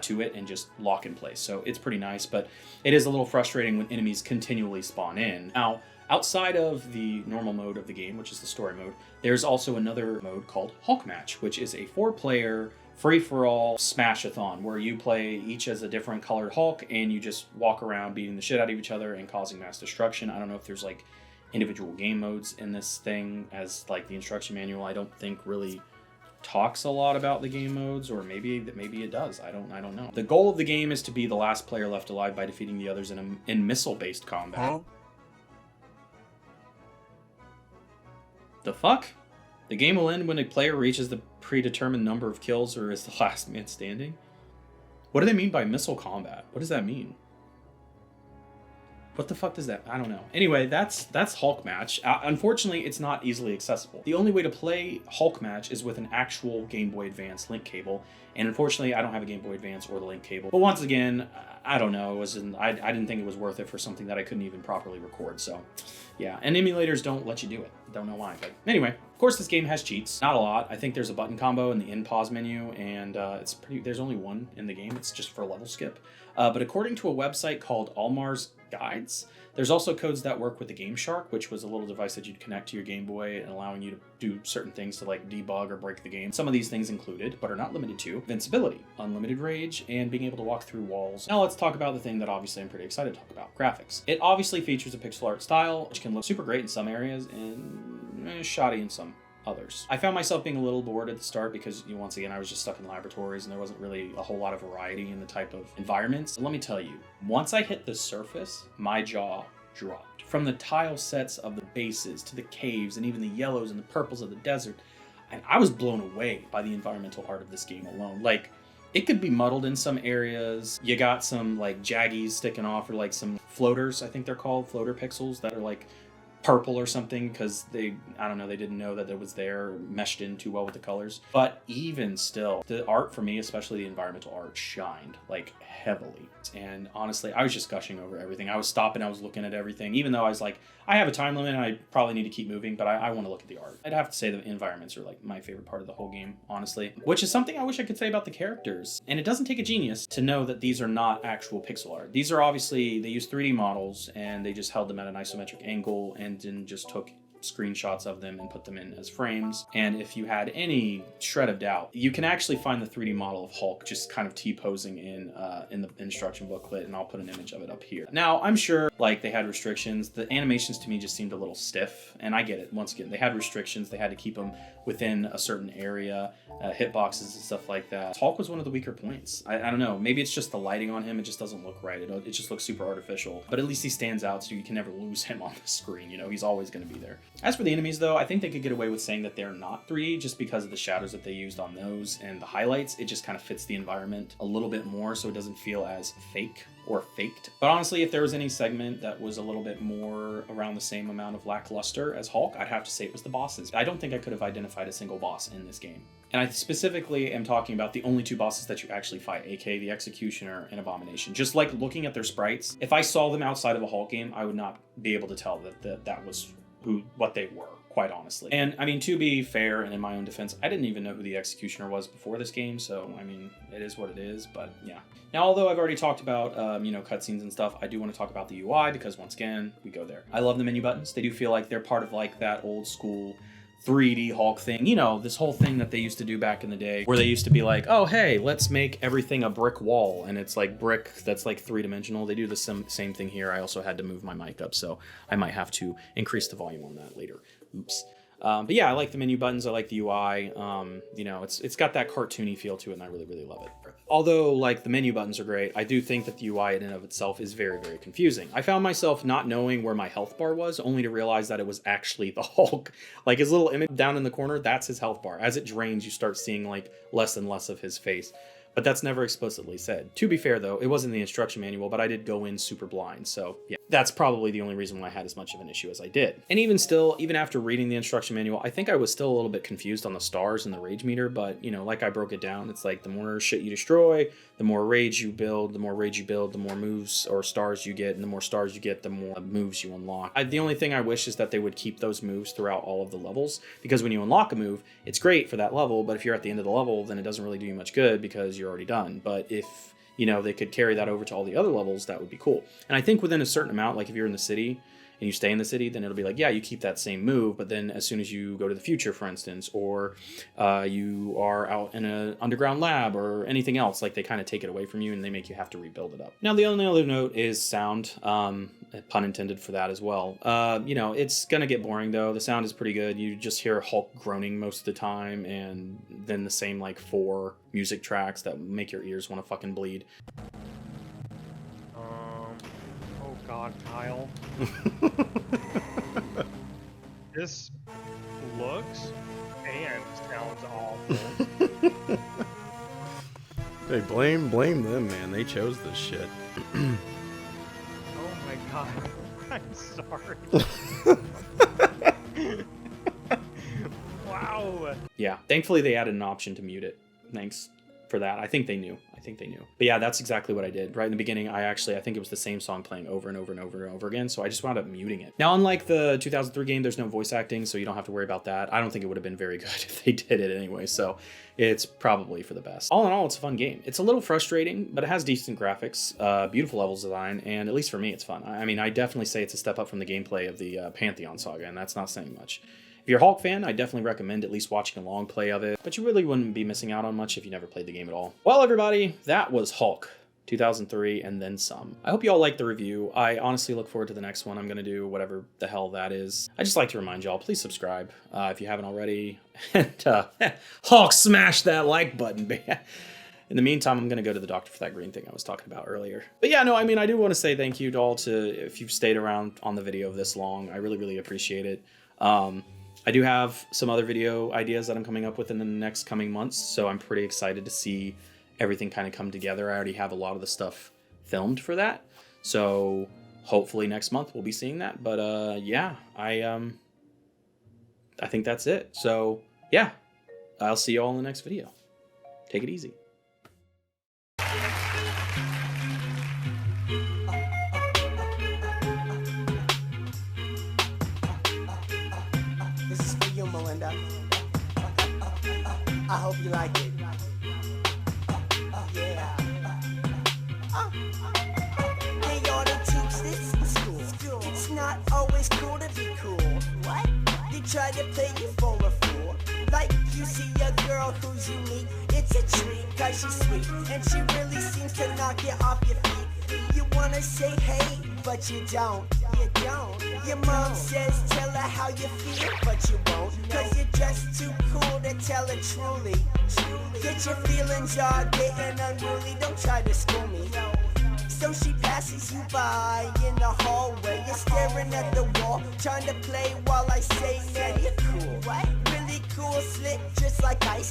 to it and just lock in place. So it's pretty nice, but it is a little frustrating when enemies continually spawn in. Now, outside of the normal mode of the game, which is the story mode, there's also another mode called Hulk Match, which is a 4-player free-for-all smash-a-thon where you play each as a different colored Hulk and you just walk around beating the shit out of each other and causing mass destruction. I don't know if there's like individual game modes in this thing, as like the instruction manual I don't think really talks a lot about the game modes, or maybe it does. I don't know. The goal of the game is to be the last player left alive by defeating the others in missile-based combat. Huh? The fuck? The game will end when a player reaches the predetermined number of kills or is the last man standing. What do they mean by missile combat? What does that mean? What the fuck does that? I don't know. Anyway, that's Hulk match. Unfortunately, it's not easily accessible. The only way to play Hulk match is with an actual Game Boy Advance link cable, and unfortunately, I don't have a Game Boy Advance or the link cable. But once again, I don't know. I didn't think it was worth it for something that I couldn't even properly record. So, yeah. And emulators don't let you do it. Don't know why. But anyway, of course, this game has cheats. Not a lot. I think there's a button combo in the in pause menu, and there's only one in the game. It's just for a level skip. But according to a website called Almar's Guides, there's also codes that work with the Game Shark, which was a little device that you'd connect to your Game Boy and allowing you to do certain things to like debug or break the game. Some of these things included, but are not limited to, invincibility, unlimited rage, and being able to walk through walls. Now let's talk about the thing that obviously I'm pretty excited to talk about, graphics. It obviously features a pixel art style, which can look super great in some areas and shoddy in some others. I found myself being a little bored at the start because, once again, I was just stuck in laboratories and there wasn't really a whole lot of variety in the type of environments. And let me tell you, once I hit the surface, my jaw dropped. From the tile sets of the bases to the caves and even the yellows and the purples of the desert, and I was blown away by the environmental art of this game alone. Like, it could be muddled in some areas. You got some like jaggies sticking off, or like some floaters, I think they're called, floater pixels that are like purple or something because they didn't know that it was there, meshed in too well with the colors. But even still, the art for me, especially the environmental art, shined like heavily. And honestly, I was just gushing over everything. I was stopping, I was looking at everything, even though I was like, I have a time limit and I probably need to keep moving, but I want to look at the art. I'd have to say the environments are like my favorite part of the whole game, honestly, which is something I wish I could say about the characters. And it doesn't take a genius to know that these are not actual pixel art. These are obviously, they use 3D models and they just held them at an isometric angle and then just took screenshots of them and put them in as frames. And if you had any shred of doubt, you can actually find the 3D model of Hulk just kind of T-posing in the instruction booklet, and I'll put an image of it up here. Now, I'm sure like they had restrictions. The animations to me just seemed a little stiff, and I get it. Once again, they had restrictions. They had to keep them within a certain area, hitboxes and stuff like that. Hulk was one of the weaker points. I don't know. Maybe it's just the lighting on him. It just doesn't look right. It just looks super artificial. But at least he stands out, so you can never lose him on the screen. He's always going to be there. As for the enemies, though, I think they could get away with saying that they're not 3D just because of the shadows that they used on those and the highlights. It just kind of fits the environment a little bit more, so it doesn't feel as fake or faked. But honestly, if there was any segment that was a little bit more around the same amount of lackluster as Hulk, I'd have to say it was the bosses. I don't think I could have identified a single boss in this game. And I specifically am talking about the only two bosses that you actually fight, aka the Executioner and Abomination. Just like looking at their sprites, if I saw them outside of a Hulk game, I would not be able to tell that was what they were, quite honestly. And I mean, to be fair and in my own defense, I didn't even know who the Executioner was before this game, so I mean, it is what it is, but yeah. Now, although I've already talked about, cutscenes and stuff, I do want to talk about the UI because once again, we go there. I love the menu buttons. They do feel like they're part of like that old school 3D Hulk thing. This whole thing that they used to do back in the day where they used to be like, oh, hey, let's make everything a brick wall. And it's like brick that's like three-dimensional. They do the same thing here. I also had to move my mic up, so I might have to increase the volume on that later. Oops. But yeah, I like the menu buttons. I like the UI. It's got that cartoony feel to it, and I really, really love it. Although, like, the menu buttons are great, I do think that the UI in and of itself is very, very confusing. I found myself not knowing where my health bar was, only to realize that it was actually the Hulk. Like, his little image down in the corner, that's his health bar. As it drains, you start seeing, like, less and less of his face. But that's never explicitly said. To be fair, though, it wasn't the instruction manual, but I did go in super blind, so yeah. That's probably the only reason why I had as much of an issue as I did. And even still, even after reading the instruction manual, I think I was still a little bit confused on the stars and the rage meter, but, like I broke it down, it's like the more shit you destroy, the more rage you build, the more moves or stars you get, and the more stars you get, the more moves you unlock. The only thing I wish is that they would keep those moves throughout all of the levels, because when you unlock a move, it's great for that level, but if you're at the end of the level, then it doesn't really do you much good because you're already done. But if they could carry that over to all the other levels, that would be cool. And I think within a certain amount, like if you're in the city and you stay in the city, then it'll be like, yeah, you keep that same move, but then as soon as you go to the future, for instance, or you are out in an underground lab or anything else, like they kind of take it away from you and they make you have to rebuild it up. Now, the only other note is sound, pun intended for that as well. It's gonna get boring though. The sound is pretty good. You just hear Hulk groaning most of the time, and then the same like 4 music tracks that make your ears want to fucking bleed. Oh God, Kyle. This looks and sounds awful. Hey, blame them, man. They chose this shit. Oh my god. I'm sorry. Wow. Yeah, thankfully they added an option to mute it. Thanks for that. I think they knew. But yeah, that's exactly what I did. Right in the beginning, I think it was the same song playing over and over and over and over again, so I just wound up muting it. Now, unlike the 2003 game, there's no voice acting, so you don't have to worry about that. I don't think it would have been very good if they did it anyway, so it's probably for the best. All in all, it's a fun game. It's a little frustrating, but it has decent graphics, beautiful levels design, and at least for me, it's fun. I mean, I definitely say it's a step up from the gameplay of the Pantheon Saga, and that's not saying much. If you're a Hulk fan, I definitely recommend at least watching a long play of it, but you really wouldn't be missing out on much if you never played the game at all. Well, everybody, that was Hulk 2003 and then some. I hope you all liked the review. I honestly look forward to the next one. I'm going to do whatever the hell that is. I just like to remind y'all, please subscribe if you haven't already. And Hulk, smash that like button, man. In the meantime, I'm going to go to the doctor for that green thing I was talking about earlier. But yeah, no, I mean, I do want to say thank you to all if you've stayed around on the video this long. I really, really appreciate it. I do have some other video ideas that I'm coming up with in the next coming months, so I'm pretty excited to see everything kind of come together. I already have a lot of the stuff filmed for that, so hopefully next month we'll be seeing that. But yeah, I think that's it. So yeah, I'll see you all in the next video. Take it easy. I hope you like it. Yeah. Hey, y'all, they teach this in school. It's not always cool to be cool. What? They try to play you for a fool. Like you see a girl who's unique. It's a treat, cause she's sweet. And she really seems to knock you off your feet. You wanna say hey, but you don't. You don't. Your mom says tell her how you feel, but you won't. Cause you're just too cool to tell her truly. Get your feelings all getting unruly. Don't try to school me. So she passes you by in the hallway. You're staring at the wall, trying to play while I say, man, you're cool. What? Really cool, slick, just like ice.